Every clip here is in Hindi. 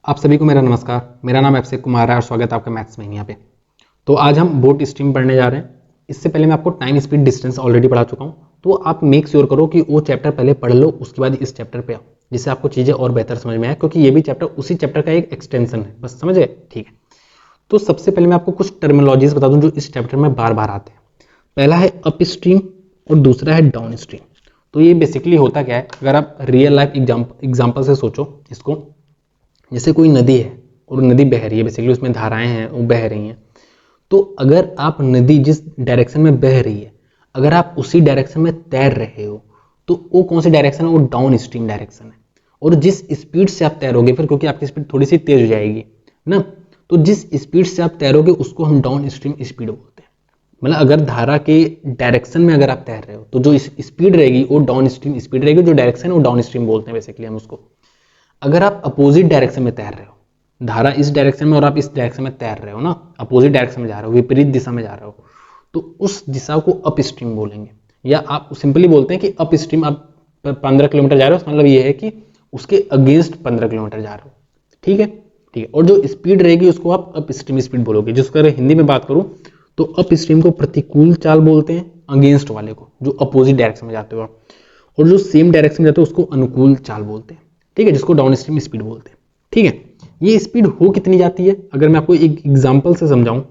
आप सभी को मेरा नमस्कार। मेरा नाम अभिषेक कुमार है और स्वागत है आपका मैथ्स में यहाँ पे। तो आज हम बोट स्ट्रीम पढ़ने जा रहे हैं। इससे पहले मैं आपको टाइम स्पीड डिस्टेंस ऑलरेडी पढ़ा चुका हूँ, तो आप मेक श्योर करो कि वो चैप्टर पहले पढ़ लो, उसके बाद इस चैप्टर पे आओ, जिससे आपको चीज़ें और बेहतर समझ में आए, क्योंकि ये भी चैप्टर उसी चैप्टर का एक एक्सटेंशन है। बस समझ गए? ठीक है। तो सबसे पहले मैं आपको कुछ टर्मिनोलॉजीज बता दूँ जो इस चैप्टर में बार बार आते हैं। पहला है अप स्ट्रीम और दूसरा है डाउन स्ट्रीम। तो ये बेसिकली होता क्या है, अगर आप रियल लाइफ एग्जाम्पल से सोचो इसको, जैसे कोई नदी है और नदी बह रही है, बेसिकली उसमें धाराएं हैं, वो बह रही हैं। तो अगर आप नदी जिस डायरेक्शन में बह रही है, अगर आप उसी डायरेक्शन में तैर रहे हो, तो वो कौन सी डायरेक्शन है? वो डाउन स्ट्रीम डायरेक्शन है। और जिस स्पीड से आप तैरोगे, फिर क्योंकि आपकी स्पीड थोड़ी सी तेज हो जाएगी ना, तो जिस स्पीड से आप तैरोगे उसको हम डाउन स्ट्रीम स्पीड बोलते हैं। मतलब अगर धारा के डायरेक्शन में अगर आप तैर रहे हो, तो जो स्पीड रहेगी वो डाउन स्ट्रीम स्पीड रहेगी, जो डायरेक्शन है वो डाउन स्ट्रीम बोलते हैं बेसिकली हम उसको। अगर आप अपोजिट डायरेक्शन में तैर रहे हो, धारा इस डायरेक्शन में और आप इस डायरेक्शन में तैर रहे हो ना, अपोजिट डायरेक्शन में जा रहे हो, विपरीत दिशा में जा रहे हो, तो उस दिशा को अप स्ट्रीम बोलेंगे। या आप सिंपली बोलते हैं कि अप स्ट्रीम आप 15 किलोमीटर जा रहे हो, मतलब ये है कि उसके अगेंस्ट 15 किलोमीटर जा रहे हो। ठीक है, ठीक है। और जो स्पीड रहेगी उसको आप अप स्ट्रीम स्पीड बोलोगे। जिसको अगर हिंदी में बात करूं तो अप स्ट्रीम को प्रतिकूल चाल बोलते हैं, अगेंस्ट वाले को जो अपोजिट डायरेक्शन में जाते हो आप, और जो सेम डायरेक्शन में जाते हो उसको अनुकूल चाल बोलते हैं। ठीक है, जिसको डाउन स्ट्रीम स्पीड बोलते हैं। ठीक है, ये स्पीड हो कितनी जाती है अगर मैं आपको एक एग्जांपल से समझाऊं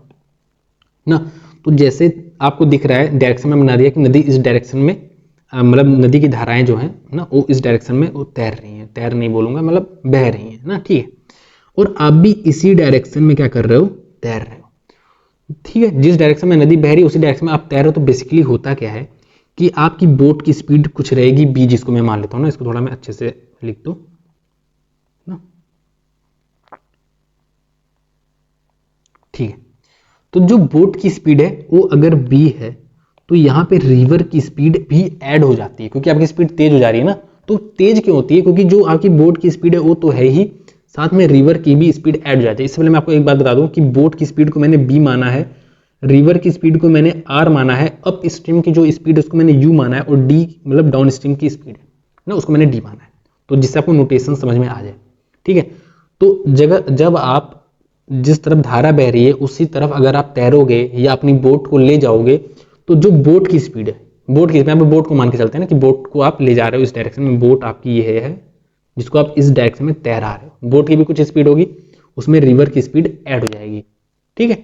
ना, तो जैसे आपको दिख रहा है डायरेक्शन में बना दिया कि नदी इस डायरेक्शन में, मतलब नदी की धाराएं जो हैं ना वो इस डायरेक्शन में वो तैर रही हैं, तैर नहीं बोलूंगा, मतलब बह रही हैं ना। ठीक है, और आप भी इसी डायरेक्शन में क्या कर रहे हो? तैर रहे हो। ठीक है, जिस डायरेक्शन में नदी बह रही है उसी डायरेक्शन में आप तैर रहे हो। तो बेसिकली होता क्या है कि आपकी बोट की स्पीड कुछ रहेगी b, जिसको मैं मान लेता हूँ ना, इसको थोड़ा मैं अच्छे से लिख दूं ना। ठीक है, तो जो बोट की स्पीड है वो अगर b है, तो यहाँ पे रिवर की स्पीड भी ऐड हो जाती है, क्योंकि आपकी स्पीड तेज हो जा रही है ना। तो तेज क्यों होती है? क्योंकि जो आपकी बोट की स्पीड है वो तो है ही, साथ में रिवर की भी स्पीड ऐड हो जाती है। इससे पहले मैं आपको एक बात बता दूं कि बोट की स्पीड को मैंने b माना है, रिवर की स्पीड को मैंने r माना है, अप स्ट्रीम की जो स्पीड है उसको मैंने u माना है, और d मतलब डाउन स्ट्रीम की स्पीड है ना, उसको मैंने d माना है। तो जिससे आपको नोटेशन समझ में आ जाए। ठीक है, तो जब आप जिस तरफ धारा बह रही है उसी तरफ अगर आप तैरोगे या अपनी बोट को ले जाओगे, तो जो बोट की स्पीड है, बोट की स्पीड, बोट को मान के चलते हैं ना कि बोट को आप ले जा रहे हो इस डायरेक्शन में, बोट आपकी ये है जिसको आप इस डायरेक्शन में तैरा रहे हो, बोट की भी कुछ स्पीड होगी, उसमें रिवर की स्पीड ऐड हो जाएगी। ठीक है,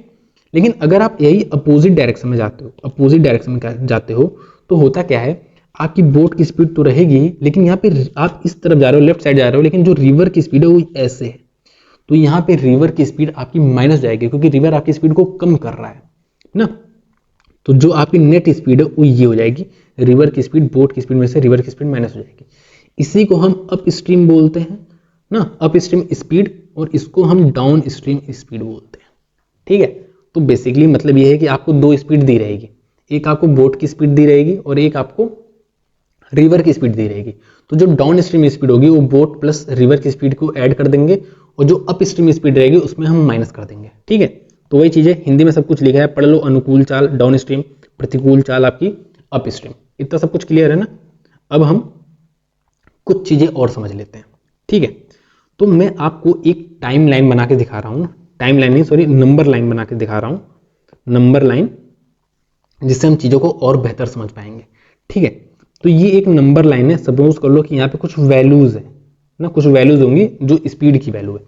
लेकिन अगर आप यही अपोजिट डायरेक्शन में जाते हो, अपोजिट डायरेक्शन में जाते हो, तो होता क्या है, आपकी बोट की स्पीड तो रहेगी, लेकिन यहाँ पे आप इस तरफ जा रहे हो, लेफ्ट साइड जा रहे हो, लेकिन जो रिवर की स्पीड है वो ऐसे है। तो यहाँ पे रिवर की स्पीड आपकी माइनस जाएगी, क्योंकि रिवर आपकी स्पीड को कम कर रहा है ना। तो जो आपकी नेट स्पीड है वो ये हो जाएगी, रिवर की स्पीड बोट की स्पीड में से रिवर की स्पीड माइनस हो जाएगी। इसी को हम अप स्ट्रीम बोलते हैं ना, अप स्ट्रीम स्पीड, और इसको हम डाउन स्ट्रीम स्पीड बोलते हैं। ठीक है, तो बेसिकली मतलब ये है कि आपको दो स्पीड दी रहेगी, एक आपको बोट की स्पीड दी रहेगी और एक आपको रिवर की स्पीड दी रहेगी। तो जो डाउन स्ट्रीम स्पीड होगी वो बोट प्लस रिवर की स्पीड को ऐड कर देंगे, और जो अप स्ट्रीम स्पीड रहेगी उसमें हम माइनस कर देंगे। ठीक है, तो वही चीजें हिंदी में सब कुछ लिखा है, पढ़ लो। अनुकूल चाल डाउन स्ट्रीम, प्रतिकूल चाल आपकी अप स्ट्रीम, इतना सब कुछ क्लियर है ना। अब हम कुछ चीजें और समझ लेते हैं। ठीक है, तो मैं आपको एक टाइम लाइन बना के दिखा रहा हूं, टाइम लाइन नहीं सॉरी, नंबर लाइन बना के दिखा रहा हूं, नंबर लाइन, जिससे हम चीजों को और बेहतर समझ पाएंगे। ठीक है, तो ये एक नंबर लाइन है। सपोज कर लो कि यहाँ पे कुछ वैल्यूज है ना, कुछ वैल्यूज होंगी जो स्पीड की वैल्यू है।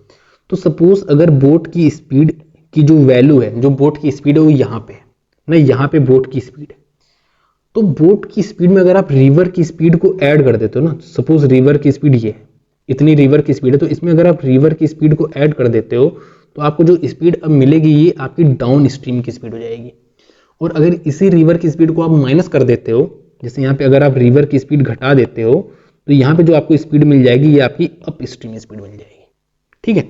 तो सपोज अगर बोट की स्पीड की जो वैल्यू है, जो बोट की स्पीड है वो यहाँ पे है ना, यहाँ पे बोट की स्पीड है। तो बोट की स्पीड में अगर आप रिवर की स्पीड को ऐड कर देते हो ना, सपोज रिवर की स्पीड ये है, इतनी रिवर की स्पीड है, तो इसमें अगर आप रिवर की स्पीड को ऐड कर देते हो, तो आपको जो स्पीड अब मिलेगी ये आपकी डाउन स्ट्रीम की स्पीड हो जाएगी। और अगर इसी रिवर की स्पीड को आप माइनस कर देते हो, जैसे यहाँ पे अगर आप रिवर की स्पीड घटा देते हो, तो यहाँ पे जो आपको स्पीड मिल जाएगी ये आपकी अप स्ट्रीम स्पीड मिल जाएगी। ठीक है,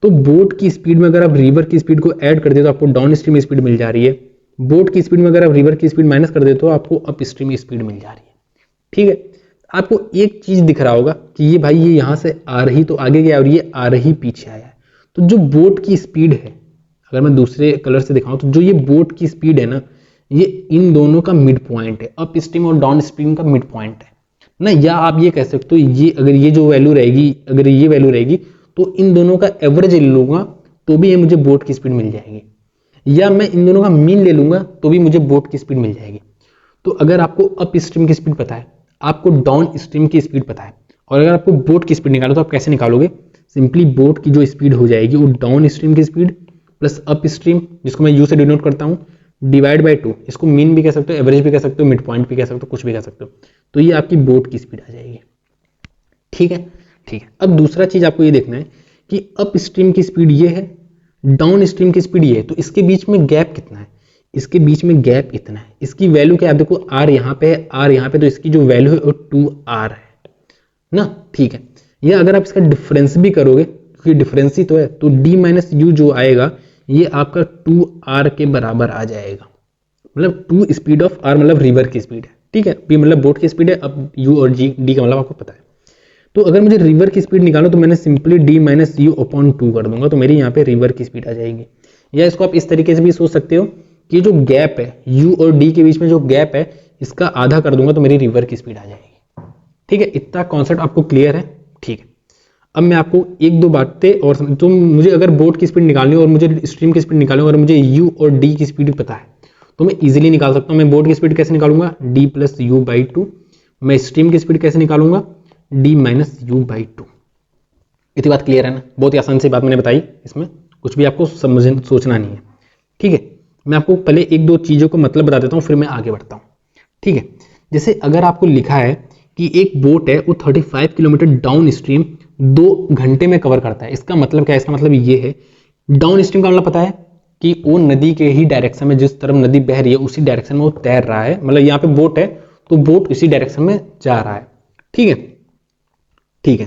तो बोट की स्पीड में अगर आप रिवर की स्पीड को ऐड कर देते हो, आपको डाउन स्ट्रीम स्पीड मिल जा रही है। बोट की स्पीड में अगर आप रिवर की स्पीड माइनस कर देते हो, आपको अप स्ट्रीम स्पीड मिल जा रही है। ठीक है, आपको एक चीज दिख रहा होगा कि ये भाई ये यहाँ से आ रही तो आगे गया और ये आ रही पीछे आया है। तो जो बोट की स्पीड है, अगर मैं दूसरे कलर से दिखाऊं, तो जो ये बोट की स्पीड है ना, ये इन दोनों का मिड पॉइंट है, अप स्ट्रीम और डाउन स्ट्रीम का मिड पॉइंट है ना। या आप ये कह सकते हो, ये अगर ये जो वैल्यू रहेगी, अगर ये वैल्यू रहेगी, तो इन दोनों का एवरेज ले लूंगा तो भी ये मुझे बोट की स्पीड मिल जाएगी, या मैं इन दोनों का मीन ले लूंगा तो भी मुझे बोट की स्पीड मिल जाएगी। तो अगर आपको अप स्ट्रीम की स्पीड पता है, आपको डाउन स्ट्रीम की स्पीड पता है, और अगर आपको बोट की स्पीड निकालो तो आप कैसे निकालोगे? सिंपली बोट की जो स्पीड हो जाएगी वो डाउन स्ट्रीम की स्पीड प्लस अप स्ट्रीम, जिसको मैं यू से डिनोट करता हूँ, डिवाइड बाय 2। इसको मीन भी कह सकते हो, एवरेज भी कह सकते हो, मिड पॉइंट भी कह सकते हो, कुछ भी कह सकते हो। तो ये आपकी बोट की स्पीड आ जाएगी। ठीक है, ठीक है। अब दूसरा चीज आपको ये देखना है कि अप स्ट्रीम की स्पीड ये है, डाउन स्ट्रीम की स्पीड ये है, तो इसके बीच में गैप कितना है? इसके बीच में गैप इतना है। इसकी वैल्यू क्या है? आप देखो आर यहाँ पे है, आर यहाँ पे, तो इसकी जो वैल्यू है वो 2r है ना। ठीक है, या अगर आप इसका डिफरेंस भी करोगे, क्योंकि डिफरेंस ही तो है, तो d माइनस यू जो आएगा ये आपका 2r के बराबर आ जाएगा। मतलब 2 स्पीड ऑफ r मतलब रिवर की स्पीड है। ठीक है, b मतलब बोट की स्पीड है, अब u और d का मतलब आपको पता है। तो अगर मुझे रिवर की स्पीड निकालो तो मैंने simply d minus you upon 2 कर दूंगा, तो मेरी यहाँ पे रिवर की स्पीड आ जाएगी। या इसको आप इस तरीके से भी सोच सकते हो कि जो गैप है u और d के बीच में जो गैप है इसका आधा कर दूंगा तो मेरी रिवर की स्पीड आ जाएगी। ठीक है, इतना कॉन्सेप्ट आपको क्लियर है? ठीक है, अब मैं आपको एक दो बातें और तो मुझे अगर बोट की स्पीड निकालनी हो और मुझे स्ट्रीम की स्पीड निकालनी हो और मुझे u और d की स्पीड पता है तो मैं इजीली निकाल सकता हूँ। मैं बोट की स्पीड कैसे निकालूंगा? d plus you by 2। मैं स्ट्रीम की स्पीड कैसे निकालूंगा? d minus you by 2। इतनी बात क्लियर है ना? बहुत ही आसान सी बात मैंने बताई, इसमें कुछ भी आपको सोचना नहीं है। ठीक है, मैं आपको पहले एक दो चीजों को मतलब बता देता हूँ, फिर मैं आगे बढ़ता हूँ। ठीक है, जैसे अगर आपको लिखा है कि एक बोट है वो 35 किलोमीटर डाउन स्ट्रीम 2 घंटे में कवर करता है, इसका मतलब क्या है? इसका मतलब ये है, डाउन स्ट्रीम का मतलब पता है कि वो नदी के ही डायरेक्शन में, जिस तरफ नदी बह रही है उसी डायरेक्शन में वो तैर रहा है। मतलब यहाँ पे बोट है तो बोट इसी डायरेक्शन में जा रहा है। ठीक है, ठीक है,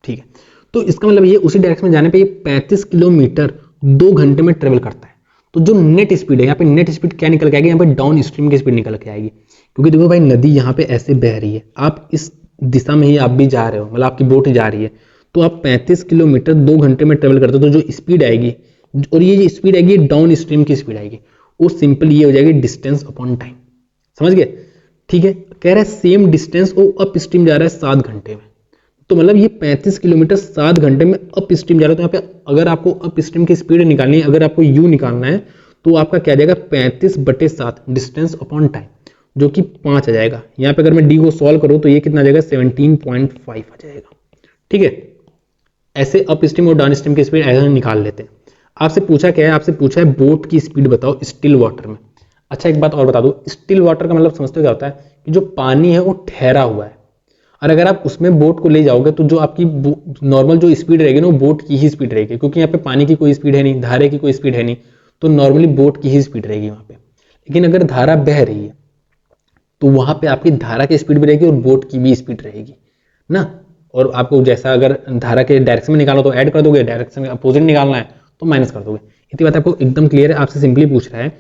ठीक है। तो इसका मतलब ये उसी डायरेक्शन में जाने पे ये 35 किलोमीटर 2 घंटे में ट्रेवल करता है। तो जो नेट स्पीड है, यहाँ पे नेट स्पीड क्या निकल के आएगी? यहाँ पे डाउन स्ट्रीम की स्पीड निकल के आएगी, क्योंकि देखो भाई नदी यहाँ पे ऐसे बह रही है, आप इस दिशा में ही आप भी जा रहे हो, मतलब आपकी बोट जा रही है, तो आप 35 किलोमीटर 2 घंटे में ट्रेवल करते हो, तो जो स्पीड आएगी और ये जो स्पीड आएगी डाउन स्ट्रीम की स्पीड आएगी, वो सिंपल ये हो जाएगी डिस्टेंस अपॉन टाइम। समझ गए? ठीक है, कह रहा है सेम डिस्टेंस वो अप स्ट्रीम जा रहा है 7 घंटे में, तो मतलब ये 35 किलोमीटर 7 घंटे में अप स्ट्रीम जा रहा है। तो यहाँ पे अगर आपको अप स्ट्रीम की स्पीड निकालनी है, अगर आपको यू निकालना है तो आपका क्या आ जाएगा? 35/7 डिस्टेंस अपॉन टाइम, जो कि 5 आ जाएगा। यहाँ पे अगर मैं डी को सॉल्व करूँ तो ये कितना आ जाएगा? 17.5 आ जाएगा। ठीक है, ऐसे अप स्ट्रीम और डाउन स्ट्रीम की स्पीड ऐसे निकाल लेते हैं। आपसे पूछा क्या है? आपसे पूछा है बोट की स्पीड बताओ स्टिल वाटर में। अच्छा एक बात और बता दो, स्टिल वाटर का मतलब समझते हो क्या होता है? कि जो पानी है वो ठहरा हुआ है, और अगर आप उसमें बोट को ले जाओगे तो जो आपकी नॉर्मल जो स्पीड रहेगी ना वो बोट की ही स्पीड रहेगी, क्योंकि यहाँ पे पानी की कोई स्पीड है नहीं, धारे की कोई स्पीड है नहीं, तो नॉर्मली बोट की ही स्पीड रहेगी वहां पे। लेकिन अगर धारा बह रही है तो वहां पे आपकी धारा की स्पीड भी रहेगी और बोट की भी स्पीड रहेगी ना। और आपको जैसा अगर धारा के डायरेक्शन में निकालो तो ऐड कर दोगे, डायरेक्शन में अपोजिट निकालना है तो माइनस कर दोगे। इतनी बात आपको एकदम क्लियर है? आपसे सिंपली पूछ रहा है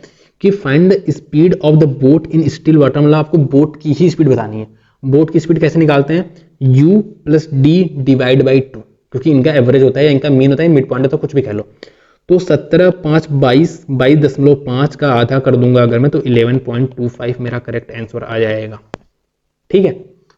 कि find the speed of the boat in still water, मतलब आपको बोट की ही स्पीड बतानी है। बोट की स्पीड कैसे निकालते हैं? u plus D divide by 2, क्योंकि इनका एवरेज होता है, इनका मीन होता है, मिड पॉइंट है, तो कुछ भी कह लो। तो 17, 5, 22, 22.5 का आधा कर दूंगा अगर मैं, तो 11.25 मेरा करेक्ट आंसर आ जाएगा। ठीक है,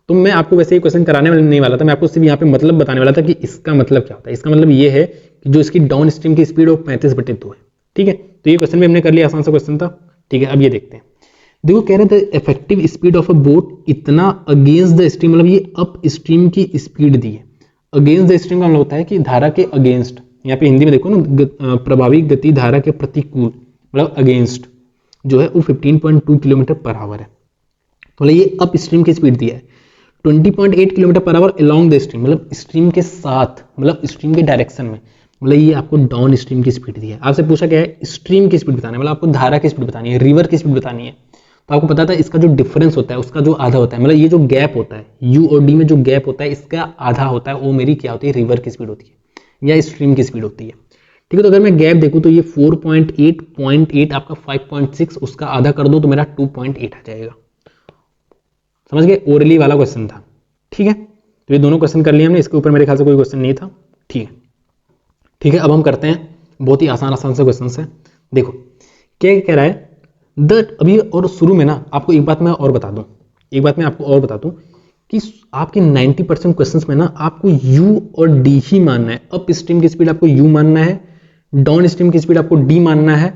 तो मैं आपको वैसे ही क्वेश्चन कराने वाला नहीं वाला था, मैं आपको सिर्फ यहाँ पे मतलब बताने वाला था कि इसका मतलब क्या होता है। इसका मतलब ये है कि जो इसकी डाउन स्ट्रीम की स्पीड वो 35/2 है। ठीक है, तो ये क्वेश्चन भी हमने कर लिया, आसान सा क्वेश्चन था। ठीक है, अब ये देखते हैं। देखो कह रहे थे effective speed of a boat इतना अगेंस्ट द स्ट्रीम, मतलब ये अप स्ट्रीम की स्पीड दी है। अगेंस्ट द स्ट्रीम का मतलब होता है कि धारा के अगेंस्ट, यहाँ पे हिंदी में देखो ना, प्रभावी गति धारा के प्रतिकूल, मतलब अगेंस्ट जो है वो 15.2 किलोमीटर पर आवर है। तो ये अप स्ट्रीम की स्पीड दी है 20.8 kilometre per our along the stream, मतलब स्ट्रीम के साथ, मतलब स्ट्रीम के डायरेक्शन में, मतलब ये आपको डाउन स्ट्रीम की स्पीड दी है। आपसे पूछा क्या है? स्ट्रीम की स्पीड बताना है, मतलब आपको धारा की स्पीड बतानी है, रिवर की स्पीड बतानी है। तो आपको पता था इसका जो डिफरेंस होता है उसका जो आधा होता है, मतलब ये जो गैप होता है यू और डी में जो गैप होता है इसका आधा होता है, वो मेरी क्या होती है? रिवर की स्पीड होती है या स्ट्रीम की स्पीड होती है। ठीक है, तो अगर मैं गैप देखूं तो ये 4.8, 0.8 आपका 5.6, उसका आधा कर दो तो मेरा 2.8 आ जाएगा। समझ गए? ओरली वाला क्वेश्चन था। ठीक है, तो ये दोनों क्वेश्चन कर लिए हमने, इसके ऊपर मेरे ख्याल से कोई क्वेश्चन नहीं था। ठीक है, ठीक है, अब हम करते हैं बहुत ही आसान आसान से क्वेश्चन से। देखो क्या कह रहा है, अभी और शुरू में ना आपको एक बात मैं और बता दूं, एक बात मैं आपको और बता दूं कि आपके 90% क्वेश्चंस में ना आपको u और d ही मानना है। अप स्ट्रीम की स्पीड आपको u मानना है, डाउन स्ट्रीम की स्पीड आपको d मानना है।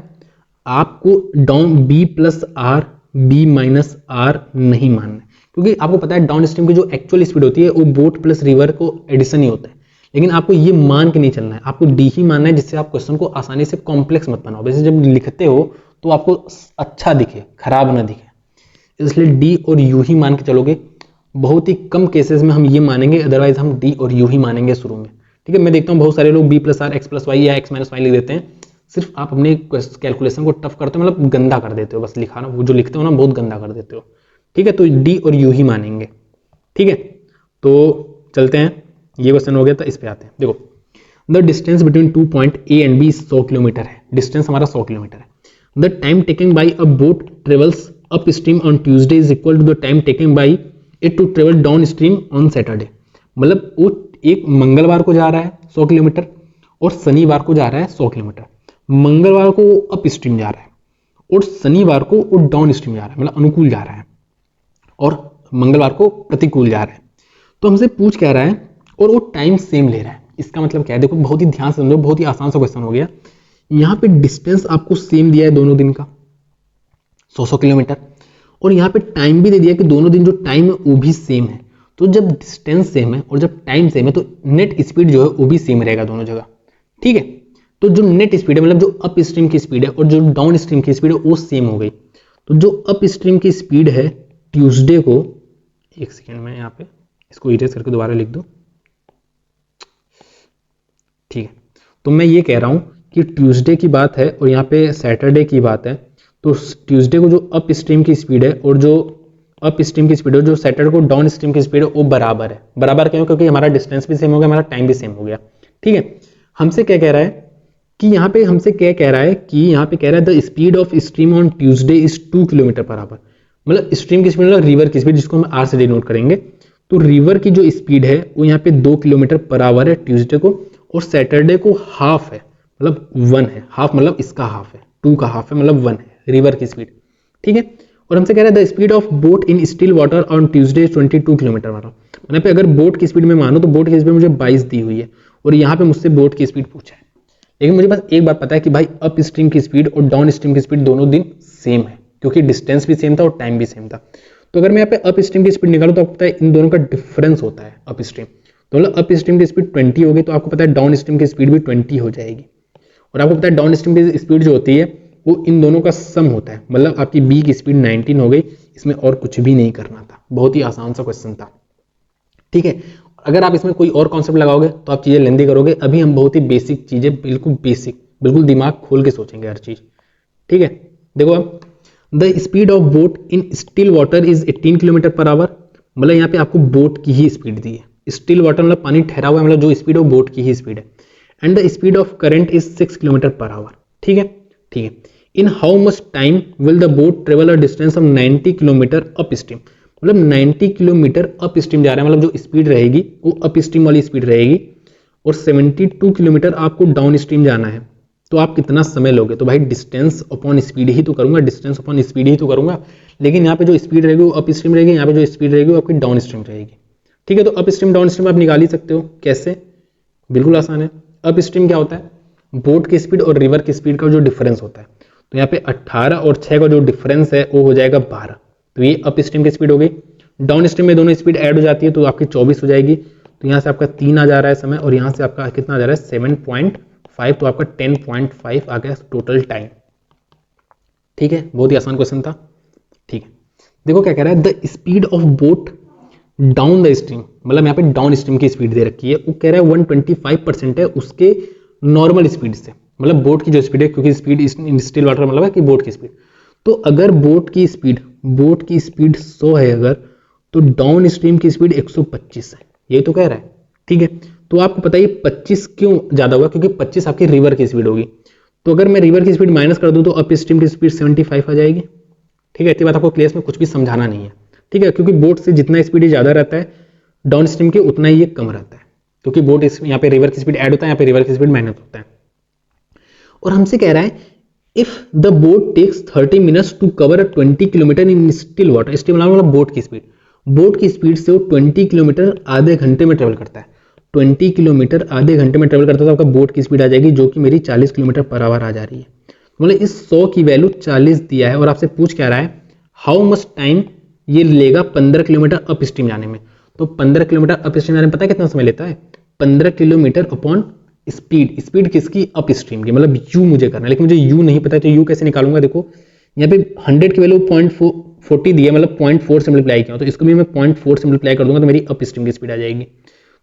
आपको down b plus r b minus r नहीं मानना है, क्योंकि आपको पता है डाउन स्ट्रीम की जो एक्चुअल स्पीड होती है वो बोट प्लस रिवर को एडिशन ही होता है। लेकिन आपको ये मान के नहीं चलना है, आपको डी ही मानना है, जिससे आप क्वेश्चन को आसानी से कॉम्प्लेक्स मत बनाओ। वैसे जब लिखते हो तो आपको अच्छा दिखे, खराब ना दिखे, इसलिए डी और यू ही मान के चलोगे। बहुत ही कम केसेस में हम ये मानेंगे, अदरवाइज हम डी और यू ही मानेंगे शुरू में। ठीक है, मैं देखता हूँ बहुत सारे लोग b plus r x plus y या एक्स माइनस वाई लिख देते हैं। सिर्फ आप अपने कैलकुलेशन को टफ करते हो, मतलब गंदा कर देते हो, बस लिखाना वो जो लिखते हो ना बहुत गंदा कर देते हो। ठीक है, तो डी और यू ही मानेंगे। ठीक है, तो चलते हैं, ये क्वेश्चन हो गया था, इस पे आते हैं। देखो, the distance between 2 point A and B 100 kilometre है। डिस्टेंस हमारा 100 किलोमीटर है। The time taken by a boat travels up stream on Tuesday is equal to the time taken by it to travel downstream on Saturday. मतलब वो एक मंगलवार को जा रहा है 100 किलोमीटर और शनिवार को जा रहा है 100 किलोमीटर। मंगलवार को वो अप स्ट्रीम जा रहा है और शनिवार को वो डाउन स्ट्रीम जा रहा है, मतलब अनुकूल जा रहा है, और मंगलवार को प्रतिकूल जा रहा है। तो हमसे पूछ क्या रहा है, और वो टाइम सेम ले रहा है। इसका मतलब क्या है, देखो बहुत ही ध्यान से समझो, बहुत ही आसान सा क्वेश्चन हो गया। यहाँ पे डिस्टेंस आपको सेम दिया है दोनों दिन का 100 किलोमीटर, और यहाँ पे टाइम भी दे दिया कि दोनों दिन जो टाइम है वो भी सेम है। तो जब डिस्टेंस सेम है और जब टाइम सेम है तो नेट स्पीड जो है वो भी सेम रहेगा दोनों जगह। ठीक है, तो जो नेट स्पीड है, मतलब जो अप स्ट्रीम की स्पीड है और जो डाउन स्ट्रीम की स्पीड है वो सेम हो गई। तो जो अप स्ट्रीम की स्पीड है ट्यूसडे को, एक सेकेंड में यहाँ पे इसको इरेज करके दोबारा लिख दो। ठीक है, तो मैं ये कह रहा हूं कि ट्यूसडे की बात है और यहाँ पे सैटरडे की बात है। तो ट्यूसडे को जो अप स्ट्रीम की स्पीड है और जो अप स्ट्रीम की स्पीड है, जो सैटरडे को डाउन स्ट्रीम की स्पीड है, वो बराबर है। बराबर क्यों? क्योंकि हमारा डिस्टेंस भी सेम हो गया, हमारा टाइम भी सेम हो गया। ठीक है, हमसे क्या कह रहा है कि यहाँ पे हमसे क्या कह रहा है कि यहाँ पे कह रहा है the speed of stream on Tuesday is 2 kilometre per our. मतलब स्ट्रीम की स्पीड, मतलब रिवर की स्पीड, जिसको हम आर से डिनोट करेंगे। तो रिवर की जो स्पीड है वो यहाँ पे 2 किलोमीटर पर आवर है ट्यूसडे को, और सैटरडे को हाफ है, मतलब 1 है। हाफ मतलब इसका हाफ है, 2 का हाफ है, मतलब 1 है रिवर की स्पीड। ठीक है, और हमसे कह रहा है the speed of boat in still water on Tuesday 22 kilometre per our. यहाँ पे अगर बोट की स्पीड में मानो तो बोट की स्पीड मुझे 22 दी हुई है, और यहाँ पे मुझसे बोट की स्पीड पूछा है। लेकिन मुझे बस एक बात पता है कि भाई अप स्ट्रीम की स्पीड और डाउन स्ट्रीम की स्पीड दोनों दिन सेम है, क्योंकि डिस्टेंस भी सेम था और टाइम भी सेम था। तो अगर मैं यहाँ पे अप स्ट्रीम की स्पीड निकालूं तो आपको पता है इन दोनों का डिफरेंस होता है अप स्ट्रीम। तो मतलब अप स्ट्रीम की स्पीड 20 होगी, तो आपको पता है डाउन स्ट्रीम की स्पीड भी 20 हो जाएगी। और आपको पता है डाउन स्ट्रीम की स्पीड जो होती है वो इन दोनों का सम होता है, मतलब आपकी बी की स्पीड 19 हो गई। इसमें और कुछ भी नहीं करना था, बहुत ही आसान सा क्वेश्चन था। ठीक है, अगर आप इसमें कोई और कॉन्सेप्ट लगाओगे तो आप चीजें लेंदी करोगे। अभी हम बहुत ही बेसिक चीजें, बिल्कुल बेसिक, बिल्कुल दिमाग खोल के सोचेंगे हर चीज। ठीक है, देखो अब the speed of boat in still water is 18 kilometre per our. मतलब यहाँ पे आपको बोट की ही स्पीड दी है। स्टिल वाटर मतलब पानी ठहरा हुआ है, मतलब जो स्पीड है वो बोट की ही स्पीड है। And the speed of current is 6 kilometre per our. ठीक है, ठीक है। In how much time will the boat travel a distance of 90 kilometre upstream. मतलब 90 किलोमीटर अप स्ट्रीम जा रहा है, मतलब जो स्पीड रहेगी वो अप स्ट्रीम वाली स्पीड रहेगी, और 72 किलोमीटर आपको डाउन स्ट्रीम जाना है। तो आप कितना समय लोगे? तो भाई डिस्टेंस अपॉन स्पीड ही तो करूंगा, डिस्टेंस अपॉन स्पीड ही तो करूंगा। लेकिन यहाँ पे जो स्पीड रहेगी वो अप स्ट्रीम रहेगी, यहाँ पे जो स्पीड रहेगी वो आपकी डाउन स्ट्रीम रहेगी। ठीक है, तो अप स्ट्रीम डाउन स्ट्रीम आप निकाल ही सकते हो। कैसे? बिल्कुल आसान है। अप स्ट्रीम क्या होता है? बोट की स्पीड और रिवर की स्पीड का जो डिफरेंस होता है। तो यहाँ पे 18 और 6 का जो डिफरेंस है वो हो जाएगा 12। तो ये अप स्ट्रीम की स्पीड हो गई। डाउन स्ट्रीम में दोनों स्पीड ऐड हो जाती है तो आपकी 24 हो जाएगी। तो यहाँ से आपका 3 आ जा रहा है समय, और यहाँ से आपका कितना आ जा रहा है 7.5, तो आपका 10.5 आ गया टोटल टाइम। ठीक है, बहुत ही आसान क्वेश्चन था। ठीक है, देखो क्या कह रहा है, the speed of boat down the stream. मतलब यहाँ पे डाउन स्ट्रीम की स्पीड दे रखी है, वो कह रहा है 125% है उसके नॉर्मल स्पीड से। मतलब बोट की जो स्पीड है, क्योंकि स्पीड इन स्टिल वाटर मतलब है कि बोट की स्पीड। तो अगर बोट की स्पीड 100 है अगर, तो डाउन स्ट्रीम की स्पीड 125 है, यही तो कह रहा है। ठीक है, तो आपको पता है 25 क्यों ज्यादा होगा? क्योंकि 25 आपकी रिवर की स्पीड होगी। तो अगर मैं रिवर की स्पीड माइनस कर दूं तो अप स्ट्रीम की स्पीड 75 आ जाएगी। ठीक है, इतनी बात आपको क्लास में कुछ भी समझाना नहीं है। ठीक है, क्योंकि बोट से जितना स्पीड ज्यादा रहता है डाउन स्ट्रीम के, उतना ही ये कम रहता है, क्योंकि बोट यहाँ पे रिवर की स्पीड ऐड होता है, यहाँ पे रिवर की स्पीड माइनस होता है। और हमसे कह रहा है if the boat takes 30 minutes to cover 20 kilometre in still water. Still मतलब बोट की स्पीड, बोट की स्पीड से वो 20 किलोमीटर आधे घंटे में ट्रेवल करता है, 20 किलोमीटर आधे घंटे में ट्रेवल करता है, तो आपका बोट की स्पीड आ जाएगी जो कि मेरी 40 किलोमीटर पर आवर आ जा रही है। मतलब इस 100 की वैल्यू 40 दिया है और आपसे पूछ क्या रहा है, हाउ मच टाइम ये लेगा 15 किलोमीटर अप स्ट्रीम जाने में। तो 15 किलोमीटर अप स्ट्रीम जाने में पता है कितना समय लेता है, 15 किलोमीटर अपॉन स्पीड, स्पीड किसकी, अप स्ट्रीम की, मतलब यू मुझे करना है, लेकिन मुझे यू नहीं पता है, तो यू कैसे निकालूंगा। देखो यहाँ पे 100 की वैल्यू 0.40 दी है, मतलब 0.4 से मल्टीप्लाई किया, तो इसको भी मैं 0.4 से मल्टीप्लाई कर दूंगा तो मेरी अप स्ट्रीम की स्पीड आ जाएगी।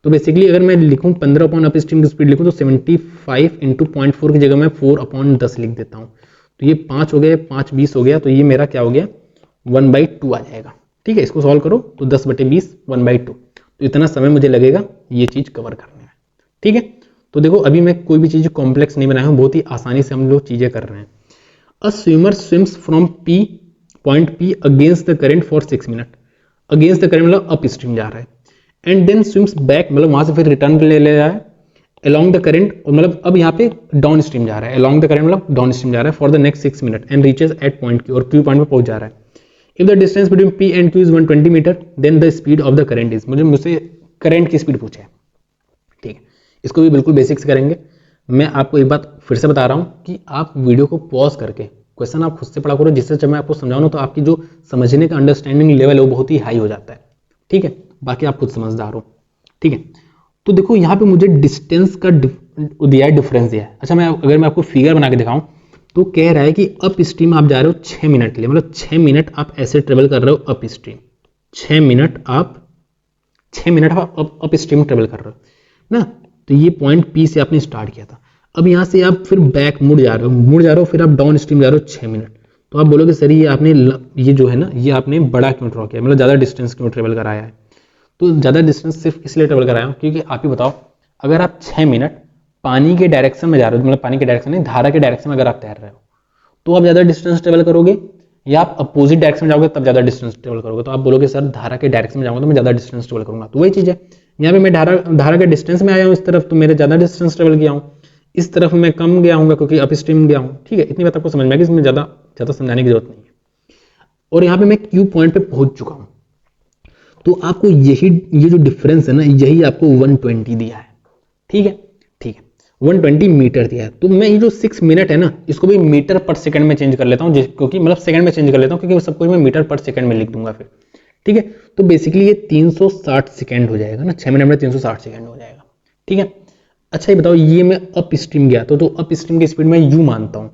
तो बेसिकली अगर मैं लिखूं 15 अपॉन अप स्ट्रीम की स्पीड लिखूं तो 75 इंटू 0.4 की जगह मैं 4/10 लिख देता हूं। तो ये 5 हो गया, 5 20 हो गया, तो ये मेरा क्या हो गया 1/2 आ जाएगा। ठीक है, इसको सॉल्व करो तो 10/20 1/2, तो इतना समय मुझे लगेगा ये चीज कवर करने में। ठीक है, तो देखो अभी मैं कोई भी चीज कॉम्प्लेक्स नहीं बनाया हूं, बहुत ही आसानी से हम लोग चीजें कर रहे हैं। अ swimmer swims from point P against the current for 6 minute, against the current मतलब अप स्ट्रीम जा रहा है, एंड देन स्विम्स बैक मतलब वहां से फिर रिटर्न ले रहा है अलोंग द करंट, मतलब अब यहाँ पे डाउन स्ट्रीम जा रहा है, अलोंग द करंट मतलब डाउन स्ट्रीम जा रहा है for the next 6 minute and reaches at point Q, और क्यू पॉइंट पे पहुंच जा रहा है। If the distance between P and Q is 120 metre then the speed of the current is, मुझसे करंट की स्पीड पूछे। ठीक है, इसको भी बिल्कुल बेसिक से करेंगे। मैं आपको एक बात फिर से बता रहा हूं कि आप वीडियो को पॉज करके क्वेश्चन आप खुद से पढ़ा करो, जिससे जब मैं आपको समझाऊं तो आपकी जो समझने का अंडरस्टैंडिंग लेवल है वो बहुत ही हाई हो जाता है। ठीक है, बाकी आप खुद समझदार हो। ठीक है, तो देखो यहाँ पे मुझे डिस्टेंस का दिया है, डिफरेंस दिया है। अच्छा, अगर मैं आपको फिगर बना के दिखाऊं तो कह रहा है कि अप स्ट्रीम आप जा रहे हो 6 मिनट के लिए, मतलब 6 मिनट आप ऐसे ट्रेवल कर रहे हो अप स्ट्रीम, 6 मिनट आप अप स्ट्रीम ट्रेवल कर रहे हो ना। तो ये पॉइंट पी से आपने स्टार्ट किया था, अब यहाँ से आप फिर बैक मुड़ जा रहे हो, फिर आप डाउन स्ट्रीम जा रहे हो 6 मिनट। तो आप बोलोगे सर ये आपने ये जो है ना ये आपने बड़ा क्यों ड्रॉ किया, मतलब ज़्यादा डिस्टेंस क्यों ट्रेवल कराया है। तो ज़्यादा डिस्टेंस सिर्फ इसलिए ट्रेवल कराया हूँ क्योंकि आप ही बताओ, अगर आप 6 मिनट पानी के डायरेक्शन में जा रहे हो, मतलब पानी के डायरेक्शन नहीं, धारा के डायरेक्शन में अगर आप तैर रहे हो तो आप ज़्यादा डिस्टेंस ट्रेवल करोगे, या आप अपोजिट डायरेक्शन में जाओगे तब ज़्यादा डिस्टेंस ट्रेवल करोगे। तो आप बोलोगे सर धारा के डायरेक्शन में जाऊंगा तो मैं ज़्यादा डिस्टेंस ट्रेवल करूंगा। तो वही चीज़ है, यहाँ पे मैं धारा के डिस्टेंस में आया हूँ इस तरफ, तो मेरे ज़्यादा डिस्टेंस ट्रेवल किया हूँ, इस तरफ मैं कम गया हूँ क्योंकि अप स्ट्रीम गया हूँ। ठीक है, इतनी बात आपको समझ में आ गई, इसमें ज़्यादा समझाने की जरूरत नहीं है। और यहाँ पे मैं क्यू पॉइंट पे पहुंच चुका हूँ, तो आपको ये जो डिफरेंस है ना, यही आपको 120 दिया है। ठीक है, 120 मीटर दिया है। तो मैं ये जो 6 मिनट है ना, इसको भी मीटर पर सेकंड में चेंज कर लेता हूँ, क्योंकि मतलब सेकंड में चेंज कर लेता हूँ क्योंकि सब कुछ मैं मीटर पर सेकंड में लिख दूंगा फिर। ठीक है, तो बेसिकली ये 360 सेकंड हो जाएगा ना, 6 मिनट में 360 सेकंड हो जाएगा। ठीक है, अच्छा ये बताओ, ये मैं अप स्ट्रीम गया तो अप स्ट्रीम की स्पीड मैं यू मानता हूँ,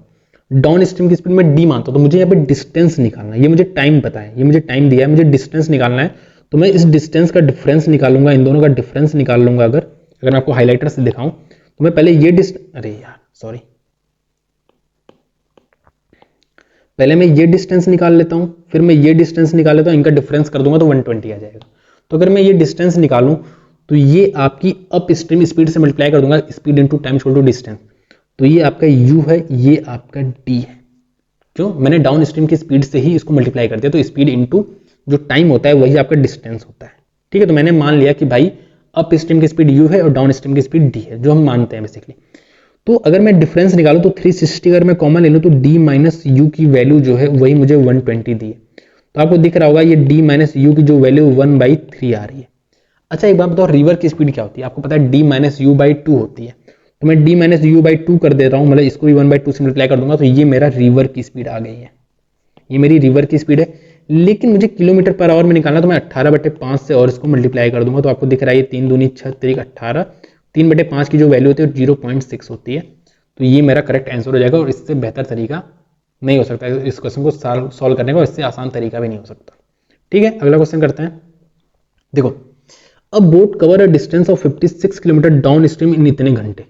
डाउन स्ट्रीम की स्पीड में डी मानता हूँ, तो मुझे यहाँ पे डिस्टेंस निकालना है, ये मुझे टाइम पता है, ये मुझे टाइम दिया है, मुझे डिस्टेंस निकालना है। तो मैं इस डिस्टेंस का डिफरेंस निकालूंगा, इन दोनों का डिफरेंस निकाल लूंगा। अगर मैं आपको हाईलाइटर से दिखाऊं तो मैं पहले ये पहले मैं ये डिस्टेंस निकाल लेता हूं, फिर मैं ये डिस्टेंस निकाल लेता हूं, इनका डिफरेंस कर दूंगा तो 120 आ जाएगा। तो अगर मैं ये डिस्टेंस निकालूं तो ये आपकी अप स्ट्रीम स्पीड से मल्टीप्लाई कर दूंगा, speed into time equal to distance, तो ये आपका u है, ये आपका d है। क्यों, मैंने डाउन स्ट्रीम की स्पीड से ही इसको मल्टीप्लाई कर दिया, तो स्पीड इनटू जो टाइम होता है वही आपका डिस्टेंस होता है। ठीक है, तो मैंने मान लिया कि भाई अप स्ट्रीम की स्पीड u है और डाउन स्ट्रीम की स्पीड d है, जो हम मानते हैं बेसिकली। तो अगर मैं डिफरेंस निकालूं तो 360 अगर मैं कॉमन ले लूं तो d माइनस यू की वैल्यू जो है वही मुझे 120 दी है। तो आपको दिख रहा होगा ये d माइनस यू की जो वैल्यू 1/3 आ रही है। अच्छा एक बात बताओ, रिवर की स्पीड क्या होती है, आपको पता है d माइनस यू बाई 2 होती है, तो मैं d माइनस यू बाई 2 कर दे रहा हूँ, मतलब इसको भी 1/2 से मल्टीप्लाई कर दूंगा, तो ये मेरा रिवर की स्पीड आ गई है, ये मेरी रिवर की स्पीड है। लेकिन मुझे किलोमीटर पर आवर में निकालना, तो मैं 18/5 से और इसको मल्टीप्लाई कर दूंगा, तो आपको दिख रहा है 3 दूनी 6 3 18, 3/5 की जो वैल्यू होती है 0.6 होती है। तो ये मेरा करेक्ट आंसर हो जाएगा, और इससे बेहतर तरीका नहीं हो सकता इस क्वेश्चन को सॉल्व करने का, और इससे आसान तरीका भी नहीं हो सकता। ठीक है, अगला क्वेश्चन करते हैं। देखो, a boat cover a distance of 56 kilometre downstream इन इतने घंटे।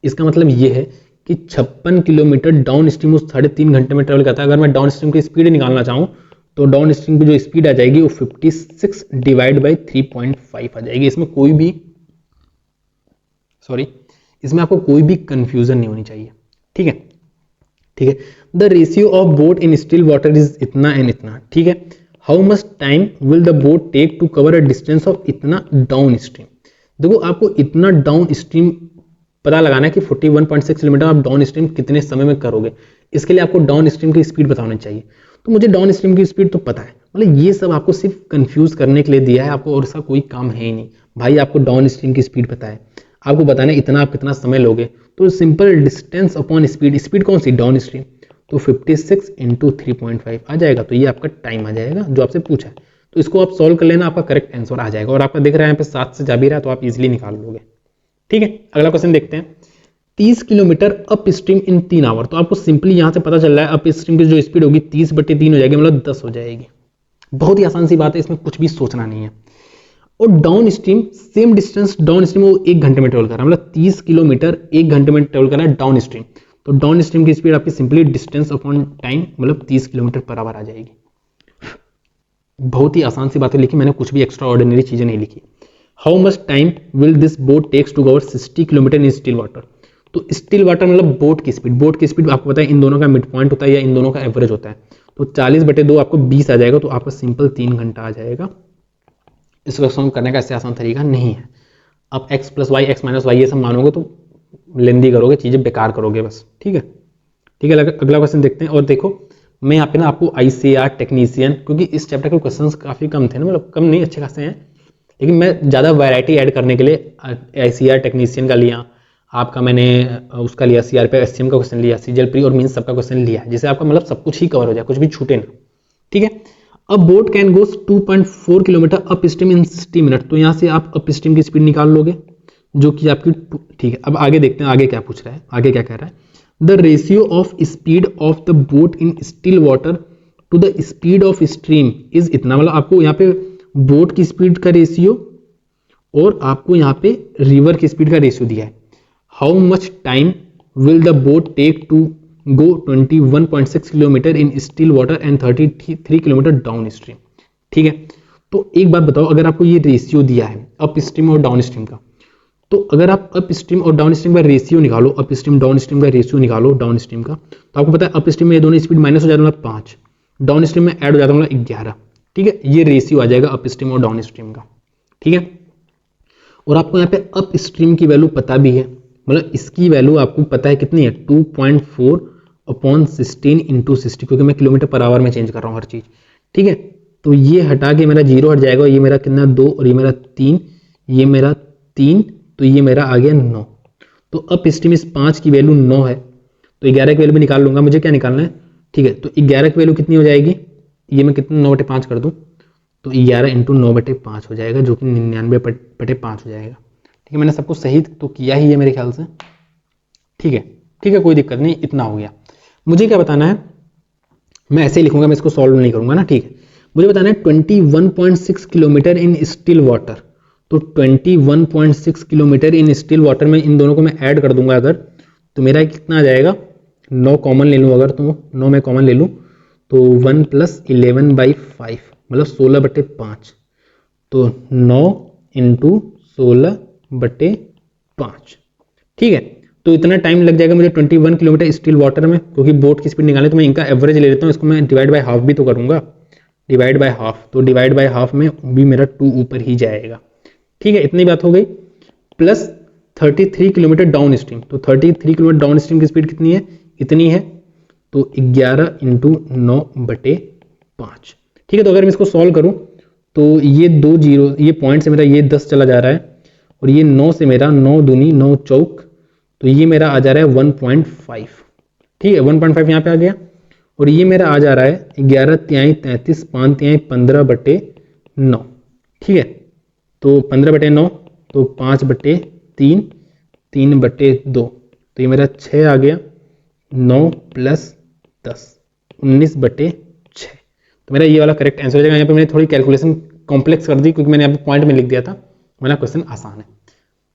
इसका मतलब ये है कि 56 किलोमीटर डाउन स्ट्रीम उस 3.5 घंटे में ट्रेवल करता है। अगर मैं डाउन स्ट्रीम की स्पीड निकालना चाहूँ तो डाउन स्ट्रीम की जो स्पीड आ जाएगी वो 56 डिवाइड बाई 3.5 आ जाएगी। इसमें आपको कोई भी कंफ्यूजन नहीं होनी चाहिए। ठीक है, the ratio of boat in still water is इतना एंड इतना। ठीक है, how much time will the boat take to cover a distance of इतना डाउन स्ट्रीम। देखो, आपको इतना डाउन स्ट्रीम पता लगाना है कि 41.6 किलोमीटर आप डाउन स्ट्रीम कितने समय में करोगे। इसके लिए आपको डाउन स्ट्रीम की स्पीड पता होनी चाहिए। तो मुझे डाउन स्ट्रीम की स्पीड तो पता है, मतलब ये सब आपको सिर्फ कंफ्यूज करने के लिए दिया है, आपको और इसका कोई काम है ही नहीं। भाई आपको डाउन स्ट्रीम की स्पीड पता है, आपको बताना है इतना आप कितना समय लोगे, तो simple distance upon speed, speed कौन सी डाउन स्ट्रीम, तो 56 इंटू 3.5 आ जाएगा, तो ये आपका टाइम आ जाएगा जो आपसे पूछा है। तो इसको आप सॉल्व कर लेना, आपका करेक्ट आंसर आ जाएगा। और आपका दिख रहा है यहाँ पे 7 से जा भी रहा है, तो आप इजिली निकाल लोगे। ठीक है, अगला क्वेश्चन देखते हैं। 30 kilometre upstream in 3 hour, तो आपको सिंपली यहाँ से पता चल रहा है अप स्ट्रीम की जो स्पीड होगी 30/3 हो जाएगी, मतलब 10 हो जाएगी। बहुत ही आसान सी बात है, इसमें कुछ भी सोचना नहीं है। और down stream same distance, down stream वो 1 घंटे में ट्रेवल कर रहा है, मतलब 30 किलोमीटर 1 घंटे में ट्रेवल कर रहा है डाउन स्ट्रीम। तो डाउन स्ट्रीम की स्पीड आपकी सिंपली डिस्टेंस अपॉन टाइम मतलब 30 किलोमीटर पर आवर आ जाएगी। बहुत ही आसान सी बातें लिखी मैंने, कुछ भी एक्स्ट्रा ऑर्डिनरी चीजें नहीं लिखी। How much time will this boat takes to cover 60 kilometre in still water, तो स्टिल वाटर मतलब बोट की स्पीड, बोट की स्पीड आपको पता है इन दोनों का मिड पॉइंट होता है या इन दोनों का एवरेज होता है, तो 40/2 आपको 20 आ जाएगा, तो आपका सिंपल 3 घंटा आ जाएगा। इसको सॉल्व करने का इससे आसान तरीका नहीं है। अब x + y x - y ये सब मानोगे तो लेंदी करोगे, चीजें बेकार करोगे बस। ठीक है, ठीक है, अगला क्वेश्चन देखते हैं। और देखो मैं यहाँ पे ना आपको ICAR टेक्नीशियन, क्योंकि इस चैप्टर के क्वेश्चंस काफी कम थे ना, मतलब कम नहीं अच्छे खासे हैं, लेकिन मैं ज़्यादा वैरायटी ऐड करने के लिए ICAR टेक्नीशियन का लिया, आपका मैंने उसका लिया, CRPF SCM का क्वेश्चन लिया, CGL प्री और मीन्स सबका क्वेश्चन लिया, जिससे आपका मतलब सब कुछ ही कवर हो जाए, कुछ भी छूटे ना। ठीक है, अब boat can goes 2.4 kilometre upstream in 60 minute, तो यहाँ से आप अप स्ट्रीम की स्पीड निकाल लोगे जो कि आपकी ठीक है। अब आगे देखते हैं आगे क्या पूछ रहा है, आगे क्या कह रहा है। The ratio of speed of the boat in still water to the speed of stream is इतना, मतलब आपको यहाँ पे बोट की स्पीड का रेशियो और आपको यहाँ पे रिवर की स्पीड का रेशियो दिया है। How much time will the boat take to go 21.6 kilometre in still water and 33 kilometre downstream. ठीक है, तो एक बात बताओ, अगर आपको ये रेशियो दिया है अप स्ट्रीम और डाउन स्ट्रीम का, तो अगर आप अप स्ट्रीम और डाउन स्ट्रीम का रेशियो निकालो, अप स्ट्रीम डाउन स्ट्रीम का रेशियो निकालो डाउन स्ट्रीम का, तो आपको पता है अप स्ट्रीम में ये दोनों स्पीड माइनस हो जाता है मतलब 5, डाउन स्ट्रीम में ऐड हो जाता है मतलब 11। ठीक है, ये रेशियो आ जाएगा अप स्ट्रीम और डाउन स्ट्रीम का। ठीक है, और आपको यहाँ पे अप स्ट्रीम की वैल्यू पता भी है, मतलब इसकी वैल्यू आपको पता है कितनी है 2.4/16 इंटू 60, क्योंकि मैं किलोमीटर पर आवर में चेंज कर रहा हूँ हर चीज। ठीक है, तो ये हटा के मेरा 0 हट जाएगा, ये मेरा कितना 2 और ये मेरा 3, ये मेरा 3, तो ये मेरा आ गया 9। तो अप स्ट्रीम इस 5 की वैल्यू 9 है, तो 11 की वैल्यू भी निकाल लूंगा, मुझे क्या निकालना है। ठीक है, तो 11 की वैल्यू कितनी हो जाएगी, ये मैं कितना 9/5 कर दूं, तो 11 इंटू 9/5 हो जाएगा, जो कि 99/5 हो जाएगा। ठीक है, मैंने सब कुछ सही तो किया ही है मेरे ख्याल से। ठीक है, ठीक है, कोई दिक्कत नहीं, इतना हो गया। मुझे क्या बताना है, मैं ऐसे ही लिखूंगा, मैं इसको सॉल्व नहीं करूंगा ना। ठीक है, मुझे बताना है 21.6 किलोमीटर इन स्टिल वाटर, तो 21.6 किलोमीटर इन स्टिल वाटर में इन दोनों को मैं ऐड कर दूंगा अगर, तो मेरा कितना आ जाएगा, 9 कॉमन ले लूँ अगर, तो 9 मैं कॉमन ले लूँ तो 1 + 11/5 मतलब 16/5, तो 9 इंटू 16/5। ठीक है, तो इतना टाइम लग जाएगा मुझे 21 किलोमीटर स्टिल वाटर में, क्योंकि बोट की स्पीड निकालने तो मैं इनका एवरेज ले लेता हूँ, इसको मैं डिवाइड बाय हाफ भी तो करूंगा, डिवाइड बाय हाफ, तो डिवाइड बाय हाफ में भी मेरा 2 ऊपर ही जाएगा। ठीक है, इतनी बात हो गई, प्लस 33 किलोमीटर डाउन स्ट्रीम, तो 33 किलोमीटर डाउन स्ट्रीम की स्पीड कितनी है, इतनी है, तो 11 इंटू 9/5। ठीक है, तो अगर मैं इसको सॉल्व करूं तो ये 2 जीरो, ये पॉइंट से मेरा ये 10 चला जा रहा है, और ये 9 से मेरा 9 दूनी 9 चौक, तो ये मेरा आ जा रहा है 1.5। ठीक है, 1.5 यहाँ पे आ गया, और ये मेरा आ जा रहा है 11 तिहाई 33 5 तिहाई 15/9। ठीक है, तो 15/9, तो 5/3 3/2, तो ये मेरा 6 आ गया, 9 + 10 19/6, तो मेरा ये वाला करेक्ट आंसर हो जाएगा। यहाँ पे मैंने थोड़ी कैलकुलेशन कॉम्प्लेक्स कर दी, क्योंकि मैंने यहाँ पे पॉइंट में लिख दिया था, मेरा क्वेश्चन आसान है।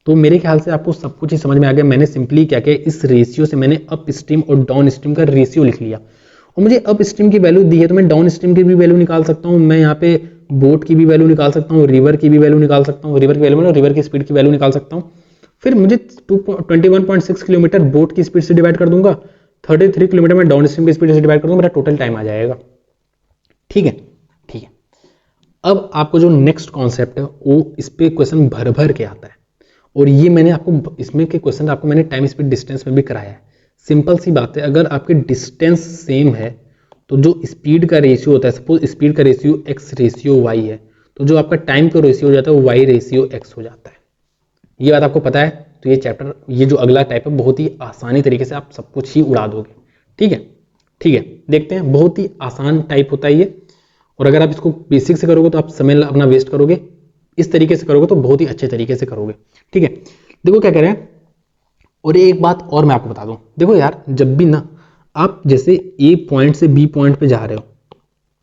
तो मेरे ख्याल से आपको सब कुछ ही समझ में आ गया। मैंने सिंपली क्या किया, इस रेशियो से मैंने अप स्ट्रीम और डाउन स्ट्रीम का रेशियो लिख लिया, और मुझे अप स्ट्रीम की वैल्यू दी है तो मैं डाउन स्ट्रीम की भी वैल्यू निकाल सकता हूँ, मैं यहाँ पे बोट की भी वैल्यू निकाल सकता हूँ, रिवर की भी वैल्यू निकाल सकता हूँ, रिवर की वैल्यू मतलब रिवर की स्पीड की वैल्यू निकाल सकता हूँ। फिर मुझे 21.6 किलोमीटर बोट की स्पीड से डिवाइड कर दूंगा, 33 किलोमीटर में डाउन स्ट्रीम की स्पीड से डिवाइड कर दूंगा, मेरा टोटल टाइम आ जाएगा। ठीक है, ठीक है। अब आपको जो नेक्स्ट कॉन्सेप्ट है वो इस पे क्वेश्चन भर भर के आता है, और ये मैंने आपको इसमें के क्वेश्चन आपको मैंने टाइम स्पीड डिस्टेंस में भी कराया है। सिंपल सी बात है, अगर आपके डिस्टेंस सेम है तो जो स्पीड का रेशियो होता है, सपोज स्पीड का रेशियो x रेशियो y है, तो जो आपका टाइम का रेशियो हो जाता है वो y रेशियो x हो जाता है। ये बात आपको पता है, तो ये चैप्टर, ये जो अगला टाइप है, बहुत ही आसानी तरीके से आप सब कुछ ही उड़ा दोगे। ठीक है, ठीक है, देखते हैं। बहुत ही आसान टाइप होता है ये, और अगर आप इसको बेसिक से करोगे तो आप समय अपना वेस्ट करोगे, इस तरीके से करोगे तो बहुत ही अच्छे तरीके से करोगे। ठीक है, देखो क्या कह रहे हैं। और एक बात और मैं आपको बता दूं, देखो यार, जब भी ना आप जैसे ए पॉइंट से बी पॉइंट पे जा रहे हो,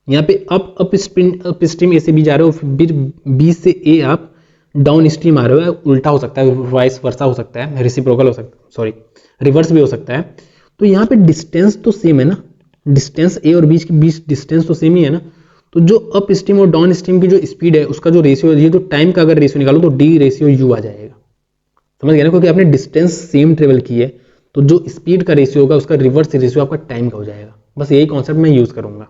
यहाँ पे अप स्ट्रीम ए से बी जा रहे हो, फिर बी से ए आप डाउन स्ट्रीम आ रहे हो, उल्टा हो सकता है, वाइस वर्सा हो सकता है, रेसिप्रोकल हो सकता है, सॉरी रिवर्स भी हो सकता है। तो यहाँ पे डिस्टेंस तो सेम है ना, डिस्टेंस ए और बीच के बीच डिस्टेंस तो सेम ही है ना। तो जो अप स्ट्रीम और डाउन स्ट्रीम की जो स्पीड है उसका जो रेशियो है, ये जो टाइम का अगर रेशियो निकालो तो डी रेशियो यू आ जाएगा। समझ गए ना, क्योंकि आपने डिस्टेंस सेम ट्रेवल की है, तो जो स्पीड का रेशियो होगा उसका रिवर्स रेशियो आपका टाइम का हो जाएगा। बस यही कॉन्सेप्ट मैं यूज करूंगा।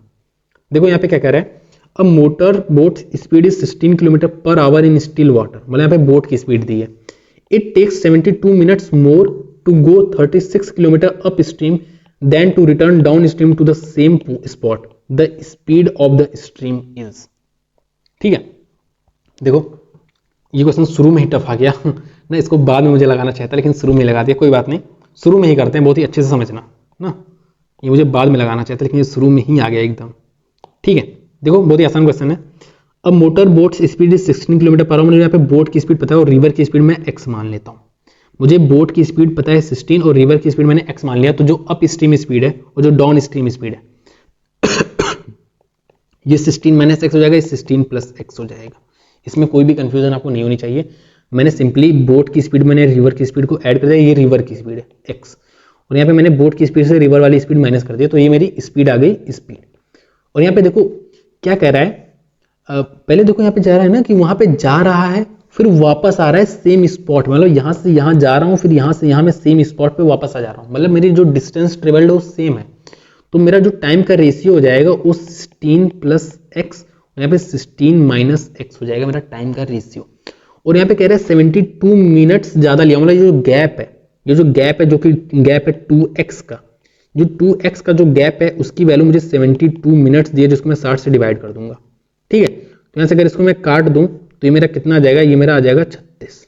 देखो यहाँ पे क्या कह रहा है, a motor boat speed is 16 kilometre per hour in still water, मतलब यहाँ पे बोट की स्पीड दी है। It takes 72 minutes more to go 36 kilometre upstream than to return downstream to the same spot, the speed of the stream is. ठीक है, देखो ये क्वेश्चन शुरू में ही टफ आ गया ना, इसको बाद में मुझे लगाना चाहिए था, लेकिन शुरू में ही लगा दिया। कोई बात नहीं, शुरू में ही करते हैं, बहुत ही अच्छे से समझना ना। ये मुझे बाद में लगाना चाहिए था, लेकिन ये शुरू में ही आ गया एकदम। ठीक है, देखो बहुत ही आसान क्वेश्चन है। अब motor boat speed is 16 kilometre per hour, मुझे यहाँ पे बोट की स्पीड पता है और रिवर की स्पीड मैं x मान लेता हूँ। मुझे बोट की स्पीड पता है 16 और रिवर की स्पीड मैंने x मान लिया। तो जो अप स्ट्रीम स्पीड है और जो डाउन स्ट्रीम स्पीड है ये 16 माइनस एक्स हो जाएगा, ये 16 प्लस एक्स हो जाएगा। इसमें कोई भी कंफ्यूजन आपको नहीं होनी चाहिए। मैंने सिंपली बोट की स्पीड मैंने रिवर की स्पीड को ऐड कर दिया, ये रिवर की स्पीड है x, और यहाँ पे मैंने बोट की स्पीड से रिवर वाली स्पीड माइनस कर दिया, तो ये मेरी स्पीड आ गई स्पीड। और यहाँ पे देखो क्या कह रहा है, पहले देखो यहाँ पे जा रहा है ना कि वहां पे जा रहा है फिर वापस आ रहा है सेम स्पॉट, मतलब यहाँ से यहाँ जा रहा हूँ फिर यहाँ से यहाँ मैं सेम स्पॉट पे वापस आ जा रहा हूँ, मतलब मेरी जो डिस्टेंस ट्रेवल्ड है वो सेम है। तो मेरा जो टाइम का रेशियो हो जाएगा वो 16 प्लस एक्स, यहाँ पे 16 माइनस एक्स हो जाएगा मेरा टाइम का रेशियो। और यहाँ पे कह रहा है 72 मिनट्स ज्यादा लिया, मतलब ये जो गैप है, ये जो गैप है, जो कि गैप है 2x का, जो 2x का जो गैप है उसकी वैल्यू मुझे 72 मिनट्स दिए, जिसको मैं 60 से डिवाइड कर दूंगा। ठीक है, तो यहाँ से अगर इसको मैं काट दूं तो ये मेरा कितना आ जाएगा, ये मेरा आ जाएगा 36।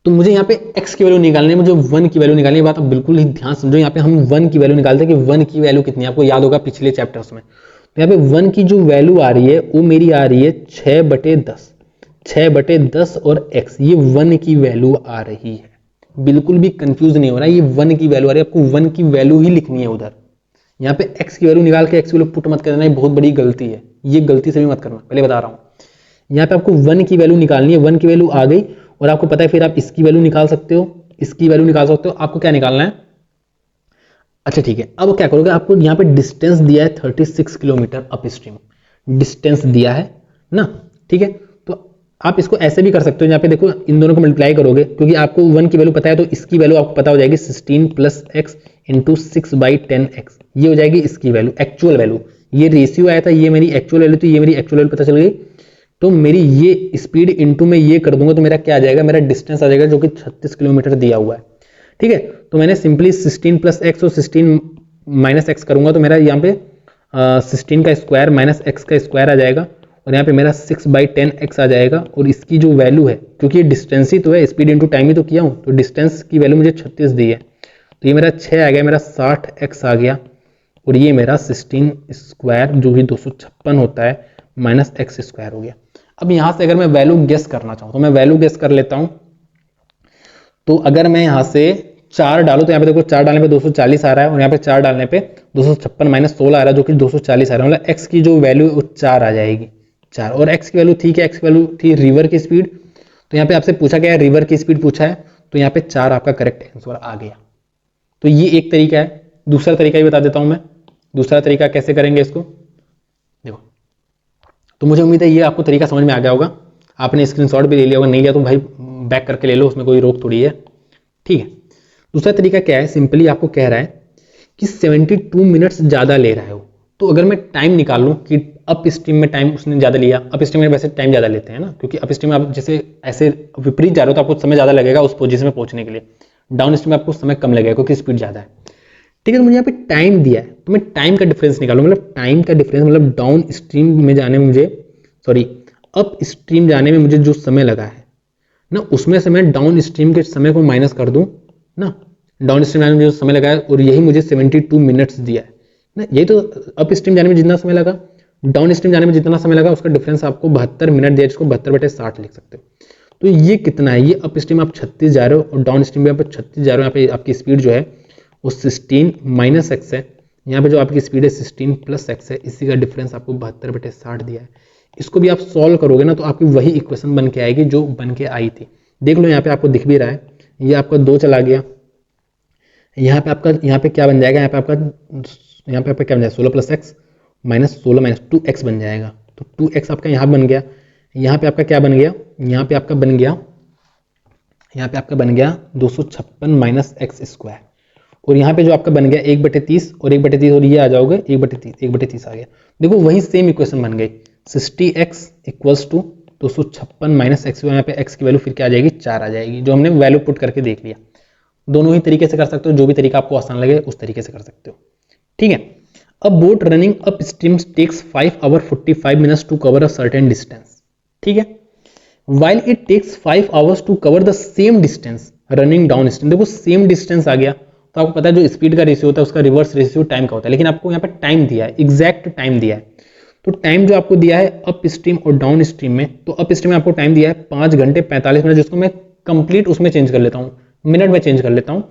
तो मुझे यहाँ पे x की वैल्यू निकालनी है, मुझे 1 की वैल्यू निकालनी है। बात आप बिल्कुल ही ध्यान समझो, यहाँ पे हम 1 की वैल्यू निकालते हैं कि 1 की वैल्यू कितनी है, आपको याद होगा पिछले चैप्टर्स में। तो यहाँ पे 1 की जो वैल्यू आ रही है वो मेरी आ रही है 6/10, 6/10 और x, ये 1 की वैल्यू आ रही है। बिल्कुल भी कंफ्यूज नहीं हो रहा है, ये 1 की वैल्यू आ रही है, आपको 1 की वैल्यू ही लिखनी है उधर। यहाँ पे x की वैल्यू निकाल के x की वैल्यू पुट मत करना, ये बहुत बड़ी गलती है, ये गलती से भी मत करना, पहले बता रहा हूँ। यहाँ पे आपको 1 की वैल्यू निकालनी है, 1 की वैल्यू आ गई और आपको पता है फिर आप इसकी वैल्यू निकाल सकते हो, इसकी वैल्यू निकाल सकते हो। आपको क्या निकालना है, अच्छा ठीक है, अब क्या करोगे, आपको यहाँ पे डिस्टेंस दिया है 36 किलोमीटर अप स्ट्रीम, डिस्टेंस दिया है ना। ठीक है, तो आप इसको ऐसे भी कर सकते हो, यहाँ पे देखो इन दोनों को मल्टीप्लाई करोगे, क्योंकि आपको 1 की वैल्यू पता है तो इसकी वैल्यू आपको पता हो जाएगी 16 प्लस एक्स इंटू 6/10x, ये हो जाएगी इसकी वैल्यू, एक्चुअल वैल्यू। ये रेशियो आया था, ये मेरी एक्चुअल वैल्यू थी, ये मेरी एक्चुअल वैल्यू पता चल गई। तो मेरी ये स्पीड इंटू में ये कर दूंगा तो मेरा क्या आ जाएगा, मेरा डिस्टेंस आ जाएगा जो कि 36 किलोमीटर दिया हुआ है। ठीक है, तो मैंने सिंपली 16 प्लस एक्स और 16 माइनस एक्स करूंगा तो मेरा यहाँ पे 16 का स्क्वायर माइनस एक्स का स्क्वायर आ जाएगा, और यहाँ पे मेरा 6/10x आ जाएगा। और इसकी जो वैल्यू है, क्योंकि ये डिस्टेंस ही तो है, स्पीड इंटू टाइम ही तो किया हूँ, तो डिस्टेंस की वैल्यू मुझे 36 दी है, तो ये मेरा 6 आ गया, मेरा 60x आ गया, और ये मेरा 16 स्क्वायर जो कि 256 होता है माइनस एक्स स्क्वायर हो गया। अब यहाँ से अगर मैं वैल्यू गेस करना चाहूँ तो मैं वैल्यू गेस कर लेता हूँ। तो अगर मैं यहाँ से 4 डालूं तो यहाँ पे देखो 4 डालने पे 240 आ रहा है, और यहाँ पे 4 डालने पे 256 माइनस 16 आ रहा है जो कि 240 आ रहा है, मतलब x की जो वैल्यू वो 4 आ जाएगी, 4। और x की वैल्यू थी क्या, x की वैल्यू थी रिवर की स्पीड, तो यहाँ पे आपसे पूछा गया है रिवर की स्पीड पूछा है, तो यहाँ पे 4 आपका करेक्ट आंसर आ गया। तो ये एक तरीका है। दूसरा तरीका भी बता देता हूँ मैं, दूसरा तरीका कैसे करेंगे इसको, देखो। तो मुझे उम्मीद है ये आपको तरीका समझ में आ गया होगा, आपने स्क्रीनशॉट भी ले लिया होगा, नहीं लिया तो भाई बैक करके ले लो, उसमें कोई रोक थोड़ी है। ठीक है, दूसरा तरीका क्या है, सिंपली आपको कह रहा है कि 72 मिनट्स ज़्यादा ले रहा हो, तो अगर मैं टाइम निकाल लूँ कि अप स्ट्रीम में टाइम उसने ज़्यादा लिया, अप स्ट्रीम में वैसे टाइम ज़्यादा लेते हैं ना, क्योंकि अप स्ट्रीम में आप जैसे ऐसे विपरीत जा रहे हो तो आपको समय ज़्यादा लगेगा उस पोजीशन में पहुंचने के लिए, डाउन स्ट्रीम में आपको समय कम लगेगा क्योंकि स्पीड ज़्यादा है। ठीक है। तो मुझे यहाँ पे टाइम दिया है तो मैं टाइम का डिफरेंस निकालूं, मतलब टाइम का डिफरेंस मतलब डाउन स्ट्रीम में जाने में मुझे, सॉरी अप स्ट्रीम जाने में मुझे जो समय लगा है ना, उसमें से मैं डाउन स्ट्रीम के समय को माइनस कर दूं ना, डाउन स्ट्रीम जाने में जो समय लगा है और यही मुझे 72 मिनट्स दिया है ना। यही तो अप स्ट्रीम जाने में जितना समय लगा, डाउन स्ट्रीम जाने में जितना समय लगा, उसका डिफरेंस आपको 72 मिनट दिया, जिसको 72/60 लिख सकते हो। तो ये कितना है, ये अप स्ट्रीम आप 36 जा रहे हो और डाउन स्ट्रीम में आप 36 जा रहे हो। यहाँ पे आपकी स्पीड जो है वो 16 माइनस एक्स है, यहाँ पे जो आपकी स्पीड है 16 प्लस एक्स है, इसी का डिफरेंस आपको 72/60 दिया है। इसको भी आप सॉल्व करोगे ना तो आपकी वही इक्वेशन बन के आएगी जो बन के आई थी। देख लो यहाँ पे आपको दिख भी रहा है, ये आपका 2 चला गया, यहाँ पे आपका, यहाँ पे क्या बन जाएगा, यहाँ पे आपका क्या बन जाएगा 16 plus x minus 16 minus 2x बन जाएगा। तो 2x आपका यहाँ बन गया, यहाँ पे आपका क्या बन गया, यहाँ पे आपका बन गया, यहाँ पे आपका बन गया 256 माइनस एक्स स्क्वायर, और यहाँ पे जो आपका बन गया 1/30 और 1/30 और ये आ जाओगे 1/30 आ गया। देखो वही सेम इक्वेशन बन गई, 60x equals to 256 minus x, यहाँ पे x की वैल्यू फिर क्या आ जाएगी 4 आ जाएगी, जो हमने वैल्यू पुट करके देख लिया। दोनों ही तरीके से कर सकते हो, जो भी तरीका आपको आसान लगे उस तरीके से कर सकते हो। ठीक है। A boat running upstream takes 5 hours 45 minutes to cover a certain distance. ठीक है। while it takes 5 hours to cover the same distance running down stream। देखो सेम डिस्टेंस आ गया तो आपको पता है जो स्पीड का रेशियो होता है उसका रिवर्स रेशियो टाइम का होता है, लेकिन आपको यहाँ पे टाइम दिया है, एग्जैक्ट टाइम दिया है। तो टाइम जो आपको दिया है अप स्ट्रीम और डाउन स्ट्रीम में, तो अप स्ट्रीम में आपको टाइम दिया है 5 घंटे 45 मिनट, जिसको मैं कंप्लीट उसमें चेंज कर लेता हूँ, मिनट में चेंज कर लेता हूँ।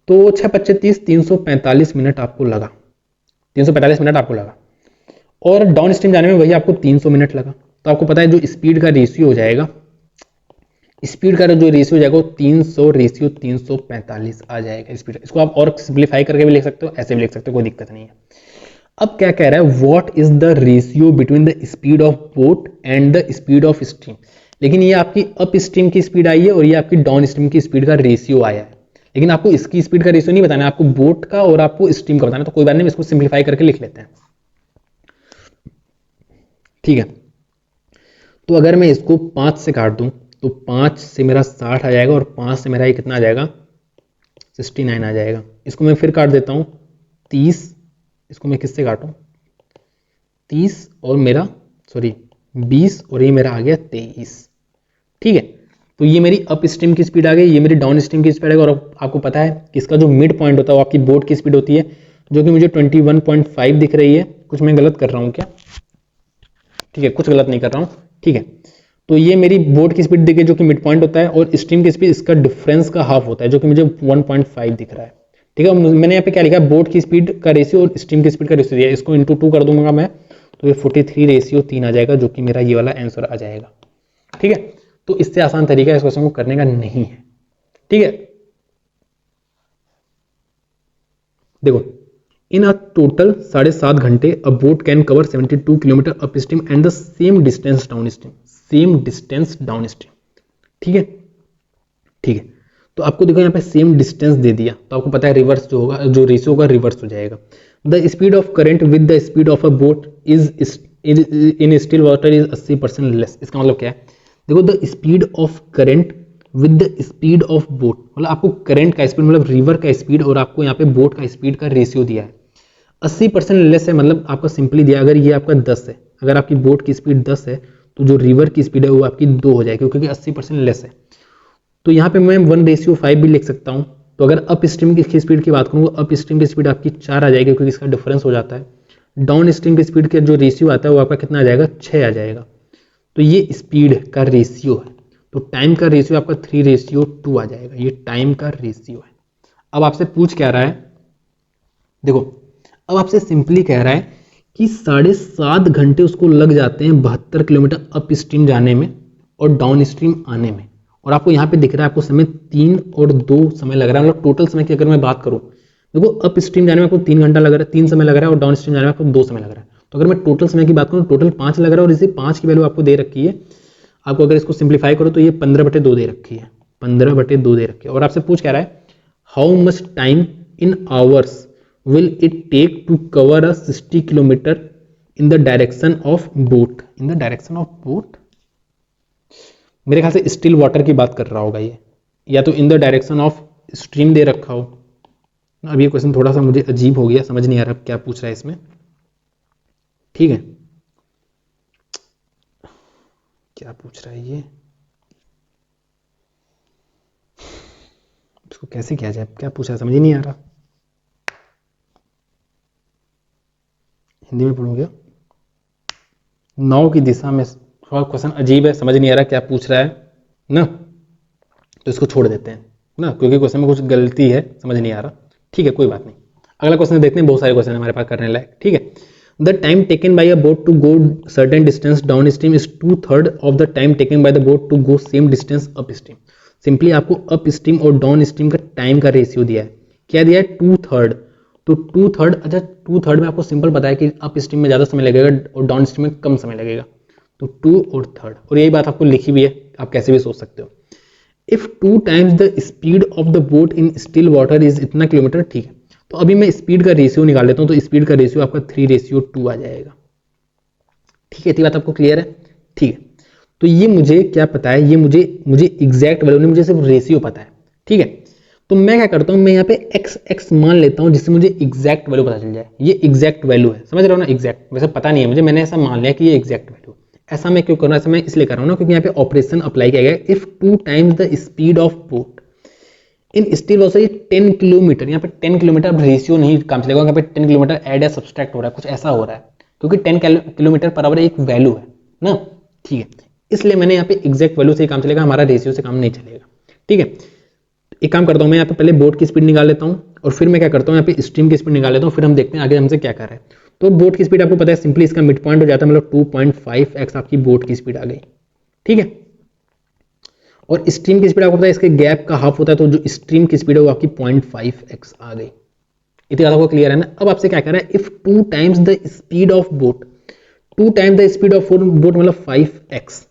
तो 6×25 = 345 मिनट आपको लगा, 345 मिनट आपको लगा, और डाउन स्ट्रीम जाने में वही आपको 300 मिनट लगा। तो आपको पता है जो स्पीड का रेशियो हो जाएगा, स्पीड का जो रेशियो हो जाएगा वो 300/345 आ जाएगा स्पीड। इसको आप और सिंप्लीफाई करके भी लिख सकते हो, ऐसे भी लिख सकते हो, कोई दिक्कत नहीं है। अब क्या कह रहा है, what is the ratio between the speed of boat and the speed of stream. लेकिन ये आपकी अप स्ट्रीम की स्पीड आई है और ये आपकी डाउन स्ट्रीम की स्पीड का रेशियो आया है, लेकिन आपको इसकी स्पीड का रेशियो नहीं बताना है, आपको बोट का और आपको स्ट्रीम का बताना है। तो कोई बात नहीं, इसको सिंप्लीफाई करके लिख लेते हैं। ठीक है। तो अगर मैं इसको 5 से काट दूं तो 5 से मेरा 60 आ जाएगा और 5 से मेरा ये कितना आ जाएगा 69 आ जाएगा। इसको मैं फिर काट देता हूं 30, इसको मैं किससे काटूं 30 और मेरा 20 और ये मेरा आ गया 23। ठीक है। तो ये मेरी अप स्ट्रीम की स्पीड आ गई, ये मेरी डाउन स्ट्रीम की स्पीड आ गई, और आपको पता है कि इसका जो मिड पॉइंट होता है वो आपकी बोट की स्पीड होती है, जो कि मुझे 21.5 दिख रही है। कुछ मैं गलत कर रहा हूँ क्या, ठीक है, कुछ गलत नहीं कर रहा हूँ। ठीक है। तो ये मेरी बोट की स्पीड देखिए जो कि मिड पॉइंट होता है, और स्ट्रीम की स्पीड इसका डिफरेंस का हाफ होता है, जो कि मुझे 1.5 दिख रहा है। ठीक है। मैंने यहाँ पे क्या लिखा है, बोट की स्पीड का रेशियो और स्ट्रीम की स्पीड का रेशियो दिया है, इसको इंटू 2 कर दूंगा मैं, तो ये 43/3 आ जाएगा, जो कि मेरा ये वाला आंसर आ जाएगा। ठीक है। तो इससे आसान तरीका इस क्वेश्चन को करने का नहीं है। ठीक है। देखो, इन अ टोटल 7.5 घंटे अ boat can cover 72 kilometre up stream and the same distance down stream, same distance downstream. ठीक है। ठीक है। तो आपको देखो यहाँ पे सेम डिस्टेंस दे दिया, तो आपको पता है रिवर्स जो होगा, जो रेशियो होगा रिवर्स हो जाएगा। The speed of current with the speed of a boat is in still water is 80% less. इसका मतलब क्या है, देखो the speed of current with the speed of boat, मतलब आपको करंट का स्पीड मतलब रिवर का स्पीड और आपको यहाँ पे बोट का स्पीड का रेशियो दिया है 80% लेस है। मतलब आपका सिंपली दिया, अगर ये आपका 10 है, अगर आपकी बोट की स्पीड 10 है तो जो रिवर की स्पीड है वो आपकी 2 हो जाएगी, क्योंकि 80% लेस है। तो यहाँ पे मैं 1:5 भी लिख सकता हूँ। तो अगर अप स्ट्रीम की स्पीड की बात करूँ, अप स्ट्रीम की स्पीड आपकी 4 आ जाएगी, क्योंकि इसका डिफरेंस हो जाता है। डाउन स्ट्रीम की स्पीड का जो रेशियो आता है वो आपका कितना आ जाएगा 6 आ जाएगा। तो ये स्पीड का रेशियो है। तो टाइम का रेशियो आपका 3:2 आ जाएगा, ये टाइम का रेशियो है। अब आपसे पूछ क्या रहा है, देखो अब आपसे सिंपली कह रहा है कि 7.5 घंटे उसको लग जाते हैं 72 किलोमीटर अप स्ट्रीम जाने में और डाउन स्ट्रीम आने में, और आपको यहाँ पे दिख रहा है आपको समय 3 और 2 समय लग रहा है। मतलब टोटल समय की अगर मैं बात करूँ, देखो अप स्ट्रीम जाने में आपको 3 घंटा लग रहा है, 3 समय लग रहा है, और डाउन स्ट्रीम जाने में आपको 2 समय लग रहा है। तो अगर मैं टोटल समय की बात करूँ, टोटल 5 लग रहा है, और इसे 5 की वैल्यू आपको दे रखी है। आपको अगर इसको सिंप्लीफाई करो तो ये 15/2 दे रखी है, 15/2 दे रखी है। और आपसे पूछ क्या रहा है, how much time in hours will it take to cover a 60 kilometer in the direction of boat, in the direction of boat। मेरे ख्याल से स्टिल वाटर की बात कर रहा होगा ये, या तो in the direction of stream दे रखा हो, अब ये क्वेश्चन थोड़ा सा मुझे अजीब हो गया, समझ नहीं आ रहा क्या पूछ रहा है इसमें। ठीक है, क्या पूछ रहा है ये, इसको कैसे किया जाए, क्या पूछा है समझ ही नहीं आ रहा। हिंदी में पढ़ोगे। नाव की दिशा में, थोड़ा क्वेश्चन अजीब है, समझ नहीं आ रहा क्या पूछ रहा है ना, तो इसको छोड़ देते हैं ना, क्योंकि क्वेश्चन में कुछ गलती है, समझ नहीं आ रहा। ठीक है, कोई बात नहीं, अगला क्वेश्चन देखते हैं। बहुत सारे क्वेश्चन हमारे पास करने लायक। ठीक है, the time taken by a boat to go certain distance downstream is 2/3 of the time taken by the boat to go same distance upstream. Simply आपको अप स्ट्रीम और डाउन स्ट्रीम का टाइम का रेशियो दिया है। क्या दिया है? 2/3। तो 2/3, अच्छा 2/3 में आपको सिंपल पता है कि अप स्ट्रीम में ज़्यादा समय लगेगा और डाउन स्ट्रीम में कम समय लगेगा। तो 2 और 3rd, और यही बात आपको लिखी भी है, आप कैसे भी सोच सकते हो। If 2 times the speed of the boat in still water is इतना किलोमीटर। ठीक है, तो अभी मैं स्पीड का रेशियो निकाल लेता हूं, तो स्पीड का रेशियो आपका 3:2 आ जाएगा। ठीक है, इतनी बात आपको क्लियर है? ठीक है, तो ये मुझे क्या पता है, ये मुझे एग्जैक्ट वैल्यू नहीं, मुझे सिर्फ रेशियो पता है। ठीक है, तो मैं क्या करता हूं, मैं यहाँ पे x मान लेता हूं, जिससे मुझे एग्जैक्ट वैल्यू पता चल जाए। ये एग्जैक्ट वैल्यू है, समझ रहे हो ना? एग्जैक्ट, वैसे पता नहीं है मुझे, मैंने ऐसा मान लिया कि ये एग्जैक्ट वैल्यू। ऐसा मैं क्यों कर रहा हूं? ऐसा मैं इसलिए कर रहा हूं ना, क्योंकि यहाँ पे ऑपरेशन अप्लाई किया गया है। If 2 times the speed of boat in still water, ये 10 किलोमीटर, यहाँ पे 10 किलोमीटर, अब रेशियो नहीं काम चलेगा, यहाँ पे 10 किलोमीटर ऐड या सब्सट्रैक्ट हो रहा है, कुछ ऐसा हो रहा है, क्योंकि 10 किलोमीटर पर आवर एक वैल्यू है ना। ठीक है, इसलिए मैंने यहाँ पे एग्जैक्ट वैल्यू से ही काम चलेगा, हमारा रेशियो से काम नहीं चलेगा। ठीक है, एक काम करता हूँ मैं यहाँ पे पहले बोट की स्पीड निकाल लेता हूँ, और फिर मैं क्या करता हूँ यहाँ पे स्ट्रीम की स्पीड निकाल लेता हूँ, फिर हम देखते हैं आगे हमसे क्या कर रहा है। तो बोट की स्पीड आपको पता है, सिंपली इसका मिड पॉइंट हो जाता है, मतलब 2.5x आपकी बोट की स्पीड आ गई। ठीक है, और स्ट्रीम की स्पीड आपको पता है इसके गैप का हाफ होता है, तो जो स्ट्रीम की स्पीड है वो आपकी 0.5x आ गई। इतनी बात आपको क्लियर है ना? अब आपसे क्या कर रहा है, if 2 times the speed of boat, 2 times the speed of boat मतलब 5x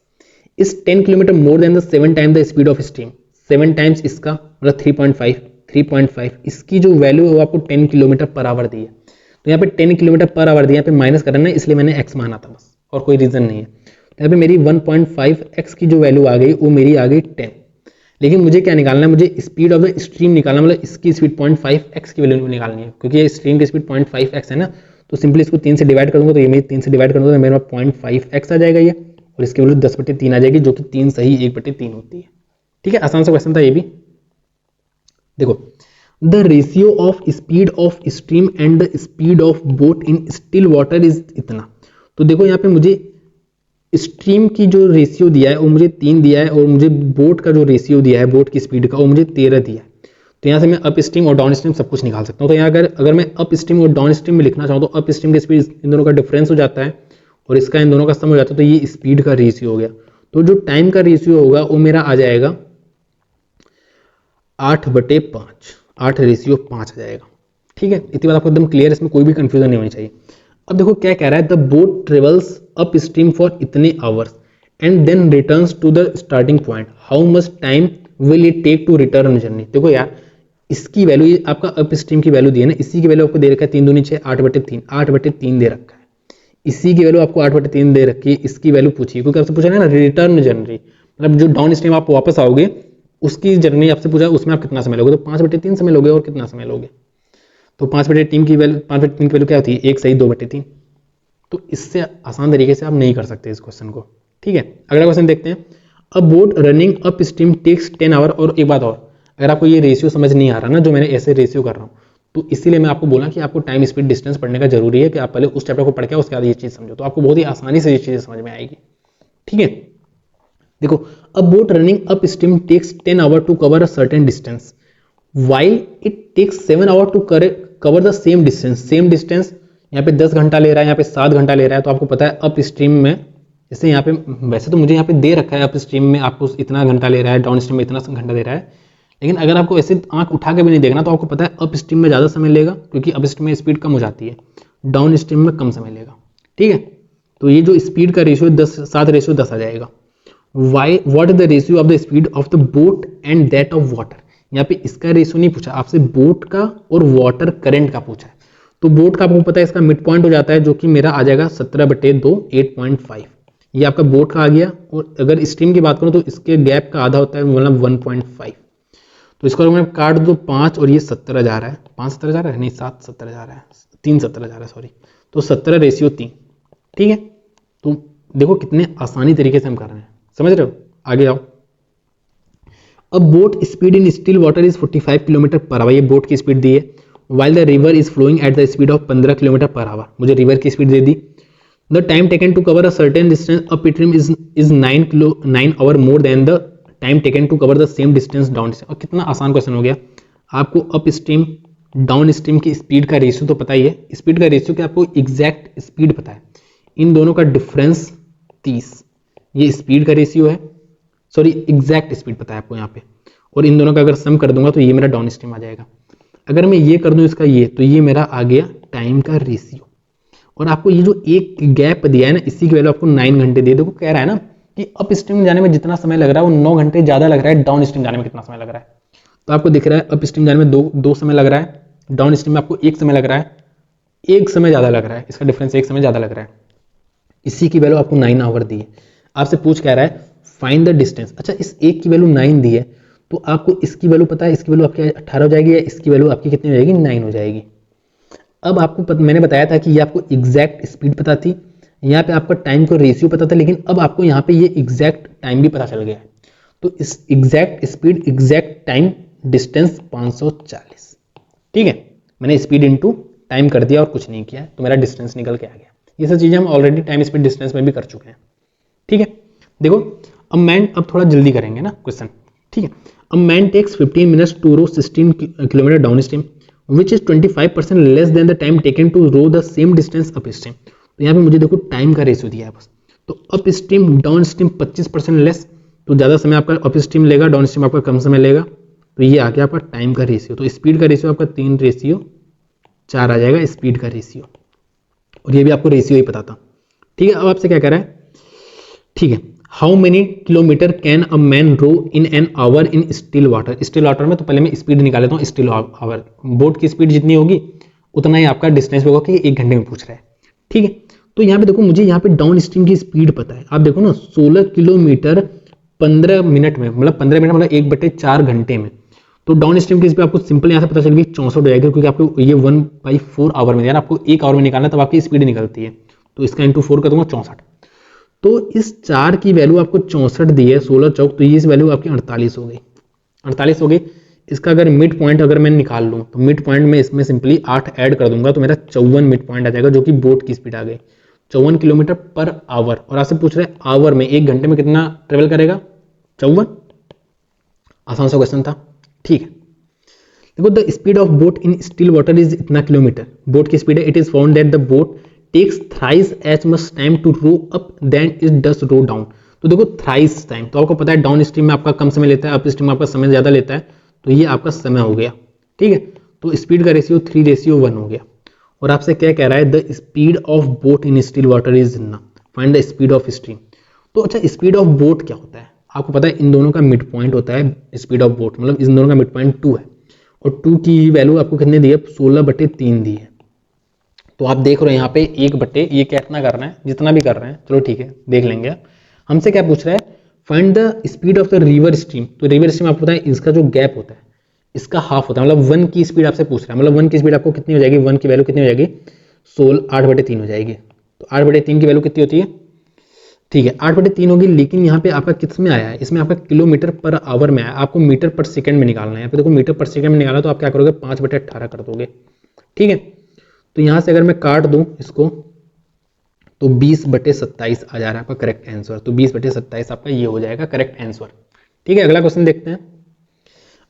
is 10 kilometre more than the 7 times the speed of stream. 7 times इसका मतलब 3.5, इसकी जो वैल्यू है वो आपको 10 किलोमीटर पर आवर दी है। तो यहाँ पे 10 किलोमीटर पर आवर दिया, यहाँ पे माइनस करना है, इसलिए मैंने x माना था बस, और कोई रीजन नहीं है। तो यहाँ पे मेरी 1.5x की जो वैल्यू आ गई वो मेरी आ गई 10। लेकिन मुझे क्या निकालना है, मुझे स्पीड ऑफ द स्ट्रीम निकालना, मतलब इसकी स्पीड 0.5x की वैल्यू निकालनी है, क्योंकि ये स्ट्रीम की स्पीड 0.5x है ना। तो सिंपली इसको 3 से डिवाइड कर दूंगा, तो ये मेरी 3 से डिवाइड कर दूंगा, तो मेरे पास 0.5x आ जाएगा ये, और इसकी वैल्यू 10/3 आ जाएगी, जो कि 3 सही 1/3 होती है। ठीक है, आसान सा क्वेश्चन था ये भी। देखो, the ratio of speed of stream and the speed of boat in still water is इतना। तो देखो यहाँ पे मुझे स्ट्रीम की जो रेशियो दिया है वो मुझे 3 दिया है, और मुझे बोट का जो रेशियो दिया है, बोट की स्पीड का, वो मुझे 13 दिया है। तो यहाँ से मैं अप स्ट्रीम और डाउन स्ट्रीम सब कुछ निकाल सकता हूँ। तो यहाँ अगर मैं अप स्ट्रीम और डाउन स्ट्रीम में लिखना चाहूँ, तो अप स्ट्रीम की स्पीड इन दोनों का डिफरेंस हो जाता है, और इसका इन दोनों का सम हो जाता है, तो ये स्पीड का रेशियो हो गया। तो जो टाइम का रेशियो होगा वो मेरा आ जाएगा 8/5, 8:5 आ जाएगा। ठीक है, इतनी बात आपको एकदम क्लियर, इसमें कोई भी कंफ्यूजन नहीं होनी चाहिए। अब देखो क्या कह रहा है, the boat travels up stream for इतने hours and then returns to the starting point, how much time will it take to return journey. देखो यार, इसकी वैल्यू, ये आपका अप स्ट्रीम की वैल्यू दी है ना, इसी की वैल्यू आपको दे रखा है 3 दूनी 6, 8/3, 8/3 दे रखा है। इसी की वैल्यू आपको 8/3 दे रखी है, इसकी वैल्यू पूछिए, क्योंकि आपसे पूछा है ना रिटर्न जर्नी, मतलब जो डाउन स्ट्रीम आप वापस आओगे उसकी जर्नी आपसे पूछा, उसमें आप कितना समय लोगे, तो 5/3 समय लोगे, और कितना समय लोगे, तो 5/3 की वैल्यू, 5/3 की वैल्यू क्या होती है, 1 सही 2/3। तो इससे आसान तरीके से आप नहीं कर सकते इस क्वेश्चन को। ठीक है, अगला क्वेश्चन देखते हैं। A boat running upstream takes 10 hour. और एक बात और, अगर आपको ये रेशियो समझ नहीं आ रहा ना, जो मैंने ऐसे रेशियो कर रहा हूँ, तो इसीलिए मैं आपको बोला कि आपको टाइम स्पीड डिस्टेंस पढ़ने का जरूरी है, कि आप पहले उस चैप्टर को पढ़ के उसके बाद ये चीज़ समझो, तो आपको बहुत ही आसानी से ये चीज़ें समझ में आएगी। ठीक है, देखो, a boat running upstream takes 10 hour to cover a certain distance while it takes 7 hour to cover the same distance. Same distance यहाँ पे 10 घंटा ले रहा है, यहाँ पे 7 घंटा ले रहा है। तो आपको पता है अप स्ट्रीम में, जैसे यहाँ पे, वैसे तो मुझे यहाँ पे दे रखा है अप स्ट्रीम में आपको इतना घंटा ले रहा है, डाउन स्ट्रीम में इतना घंटा ले रहा है, लेकिन अगर आपको ऐसे आंख उठा के भी नहीं देखना, तो आपको पता है अप स्ट्रीम में ज़्यादा समय लेगा, क्योंकि अप स्ट्रीम में स्पीड कम हो जाती है, डाउन स्ट्रीम में कम समय लेगा। ठीक है, तो ये जो स्पीड का रेशियो 7:10 आ जाएगा। Why what is the ratio of the speed of the boat and that of water. यहाँ पे इसका रेशियो नहीं पूछा आपसे, बोट का और वाटर करंट का पूछा है। तो बोट का आपको पता है इसका मिड पॉइंट हो जाता है, जो कि मेरा आ जाएगा 17/2, 8.5। ये आपका बोट का आ गया। और अगर स्ट्रीम की बात करूं तो इसके गैप का आधा होता है, मतलब 1.5। तो इसको अगर मैं काट दूँ 5 और ये 70 जा रहा है, 5 70 जा रहा है नहीं 7 70 जा रहा है, 3 70 जा रहा है सॉरी, तो 17:3। ठीक है, तो देखो कितने आसानी तरीके से हम कर रहे हैं, समझ रहे हो। आगे आओ। अब boat speed in still water is 45 kilometre per hour, ये बोट की स्पीड दी है। While the river is flowing at the speed of 15 kilometre per hour, मुझे रिवर की स्पीड दे दी। The time taken to cover a certain distance upstream is 9 hour more than the time taken to cover the same distance downstream. और कितना आसान क्वेश्चन हो गया। आपको अप स्ट्रीम डाउन स्ट्रीम की स्पीड का रेशियो तो पता ही है, स्पीड का रेशियो क्या आपको एग्जैक्ट स्पीड पता है, इन दोनों का डिफरेंस 30, ये स्पीड का रेशियो है, सॉरी एग्जैक्ट स्पीड पता है आपको यहाँ पे, और इन दोनों का अगर सम कर दूंगा तो ये मेरा डाउन स्ट्रीम आ जाएगा। अगर मैं ये कर दूं इसका ये, तो ये मेरा आ गया टाइम का रेशियो। और आपको ये जो एक गैप दिया है ना, इसी की वैल्यू आपको 9 घंटे दे। देखो कह रहा है ना कि अप स्ट्रीम जाने में जितना समय लग रहा है वो 9 घंटे ज्यादा लग रहा है डाउन स्ट्रीम जाने में कितना समय लग रहा है। तो आपको दिख रहा है अप स्ट्रीम जाने में दो समय लग रहा है, डाउन स्ट्रीम में आपको 1 समय लग रहा है, 1 समय ज्यादा लग रहा है, इसका डिफरेंस 1 समय ज्यादा लग रहा है। इसी की वैल्यू आपको 9 आवर दी है। आपसे पूछ कह रहा है फाइंड द डिस्टेंस। अच्छा, इस एक की वैल्यू 9 दी है, तो आपको इसकी वैल्यू पता है, इसकी वैल्यू आपकी 18 हो जाएगी या इसकी वैल्यू आपकी कितनी हो जाएगी, 9 हो जाएगी। अब आपको मैंने बताया था कि ये आपको एग्जैक्ट स्पीड पता थी, यहाँ पे आपका टाइम को रेशियो पता था, लेकिन अब आपको यहाँ पे ये एग्जैक्ट टाइम भी पता चल गया है। तो इस exact speed exact time distance 540। ठीक है, मैंने स्पीड इनटू टाइम कर दिया और कुछ नहीं किया, तो मेरा डिस्टेंस निकल के आ गया। ये सब चीजें हम ऑलरेडी टाइम स्पीड डिस्टेंस में भी कर चुके हैं। ठीक है, देखो अब थोड़ा जल्दी करेंगे ना क्वेश्चन। ठीक है, a man takes 15 minutes to row 16 kilometre downstream which is 25% less than the time taken to row the same distance upstream. तो यहाँ पे मुझे देखो टाइम का रेशियो दिया है बस, तो up stream down stream 25% less, तो ज़्यादा समय आपका अप स्ट्रीम लेगा, डाउन स्ट्रीम आपका कम समय लेगा। तो ये आ गया आपका टाइम का रेशियो। तो स्पीड का रेशियो आपका 3:4 आ जाएगा स्पीड का रेशियो, और ये भी आपको रेशियो ही पता था। ठीक है, अब आपसे क्या कह रहा है, ठीक है, how many kilometre can a man row in an hour in still water. Still water में तो पहले मैं स्पीड निकाल लेता हूँ, स्टिल आवर बोट की स्पीड जितनी होगी उतना ही आपका डिस्टेंस होगा, कि 1 घंटे में पूछ रहा है। ठीक है, तो यहाँ पे देखो मुझे यहाँ पे डाउन स्ट्रीम की स्पीड पता है। आप देखो ना 16 किलोमीटर 15 मिनट में, मतलब 15 मिनट मतलब 1/4 घंटे में। तो डाउन स्ट्रीम की स्पीड आपको सिंपल यहाँ से पता चल गई 64 हो जाएगी, क्योंकि आपको ये 1/4 आवर में, यार आपको 1 आवर में निकालना तब आपकी स्पीड निकलती है, तो इसका इंटू 4 कर दूंगा 64। तो इस 4 की वैल्यू आपको 64 दी है, 16 चौक, तो ये वैल्यू आपकी 48 हो गई, 48 हो गई। इसका अगर मिड पॉइंट अगर मैं निकाल लूँ तो मिड पॉइंट में इसमें सिंपली 8 ऐड कर दूंगा, तो मेरा 54 मिड पॉइंट आ जाएगा, जो कि बोट की स्पीड आ गई 54 किलोमीटर पर आवर। और आपसे पूछ रहे हैं आवर में 1 घंटे में कितना ट्रेवल करेगा, 54। आसान सा क्वेश्चन था। ठीक है, देखो the speed of boat in still water is इतना किलोमीटर, बोट की स्पीड है। It is found that the boat takes thrice as much time to row up than it does row down. तो देखो थ्राइस टाइम, तो आपको पता है डाउन स्ट्रीम में आपका कम समय लेता है, अप स्ट्रीम में आपका समय ज्यादा लेता है, तो ये आपका समय हो गया। ठीक है, तो स्पीड का रेशियो 3:1 हो गया। और आपसे क्या कह रहा है, the speed of boat in still water is इतना, find the speed of stream. तो अच्छा, स्पीड ऑफ बोट क्या होता है, आपको पता है इन दोनों का मिड पॉइंट होता है स्पीड ऑफ बोट, मतलब इन दोनों का मिड पॉइंट 2 है, और 2 की वैल्यू आपको कितने दी है, 16/3 दी है। तो आप देख रहे हो यहाँ पे 1 ये कितना करना है, जितना भी कर रहे हैं, चलो ठीक है देख लेंगे। हमसे क्या पूछ रहा है, find the speed of the river stream. तो रिवर स्ट्रीम आपको पता है इसका जो गैप होता है इसका हाफ होता है, मतलब 1 की स्पीड आपसे पूछ रहा है, मतलब 1 की स्पीड आपको कितनी हो जाएगी, 1 की वैल्यू कितनी हो जाएगी, 8/3 हो जाएगी। तो 8/3 की वैल्यू कितनी होती है, ठीक है 8/3 होगी, लेकिन यहाँ पे आपका किस में आया है, इसमें आपका किलोमीटर पर आवर में आया, आपको मीटर पर सेकंड में निकालना है। यहाँ पे देखो मीटर पर सेकंड में निकाला, तो आप क्या करोगे 5/18 कर दोगे। ठीक है, तो यहाँ से अगर मैं काट दूं इसको, तो 20/27 आ जा रहा है आपका करेक्ट आंसर। तो 20/27 आपका ये हो जाएगा करेक्ट आंसर। ठीक है, अगला क्वेश्चन देखते हैं।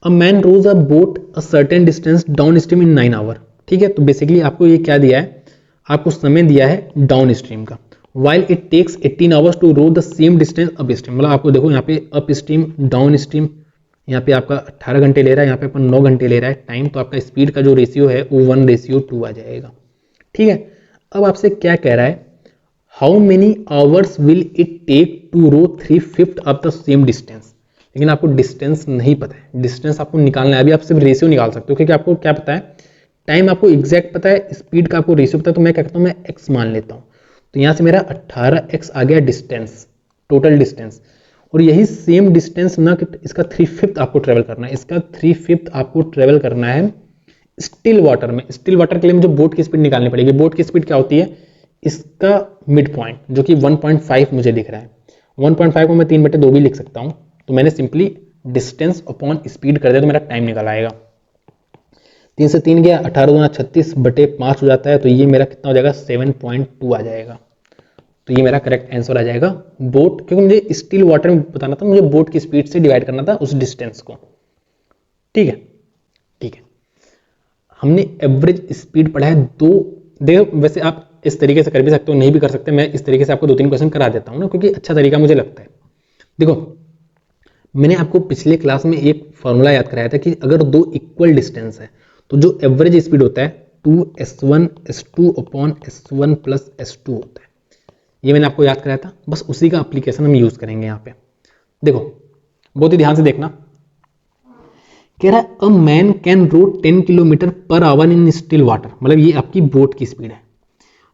A man rows a boat a certain distance downstream in 9 hour. ठीक है, तो बेसिकली आपको ये क्या दिया है, आपको समय दिया है डाउन स्ट्रीम का, while it takes 18 hours to row the same distance upstream. मतलब आपको देखो यहाँ पे अप स्ट्रीम डाउन स्ट्रीम, यहाँ पे आपका 18 घंटे ले रहा है, यहाँ पे अपन 9 घंटे ले रहा है टाइम, तो आपका स्पीड का जो रेशियो है वो 1:2 आ जाएगा। ठीक है, अब आपसे क्या कह रहा है, how many hours will it take to row 3/5 of the same distance. लेकिन आपको डिस्टेंस नहीं पता है, डिस्टेंस आपको निकालना है। अभी आप सिर्फ रेशियो निकाल सकते हो, क्योंकि आपको क्या पता है, टाइम आपको एग्जैक्ट पता है, स्पीड का आपको रेशियो पता है। तो मैं क्या करता हूँ, मैं एक्स मान लेता हूँ। तो यहाँ से मेरा 18x आ गया डिस्टेंस, टोटल डिस्टेंस, और यही सेम डिस्टेंस ना, इसका 3/5 आपको ट्रेवल करना है, इसका 3/5 आपको ट्रेवल करना है स्टिल वाटर में। स्टिल वाटर के लिए मुझे बोट की स्पीड निकालनी पड़ेगी। बोट की स्पीड क्या होती है, इसका मिड पॉइंट जो कि 1.5 मुझे दिख रहा है। 1.5 को मैं 3/2 भी लिख सकता हूं, तो मैंने सिंपली डिस्टेंस अपॉन स्पीड कर दिया तो मेरा टाइम निकल आएगा। 3 से 3 गया, 18 दूना 36/5 हो जाता है, तो ये मेरा कितना हो जाएगा, 7.2 आ जाएगा। तो ये मेरा करेक्ट आंसर आ जाएगा बोट, क्योंकि मुझे स्टिल वाटर में बताना था, मुझे बोट की स्पीड से डिवाइड करना था उस डिस्टेंस को। ठीक है, ठीक है। हमने एवरेज स्पीड पढ़ा है दो। देखो वैसे आप इस तरीके से कर भी सकते हो, नहीं भी कर सकते, मैं इस तरीके से आपको 2-3 क्वेश्चन करा देता हूं ना, क्योंकि अच्छा तरीका मुझे लगता है। देखो मैंने आपको पिछले क्लास में एक फॉर्मूला याद कराया था कि अगर दो इक्वल डिस्टेंस है तो जो एवरेज स्पीड होता है 2s1s2 upon s1 plus s2 होता है। ये मैंने आपको याद कराया था, बस उसी का एप्लीकेशन हम यूज करेंगे यहाँ पे। देखो बहुत ही ध्यान से देखना, कह रहा है a man can row 10 kilometre per hour in still water, मतलब ये आपकी बोट की स्पीड है।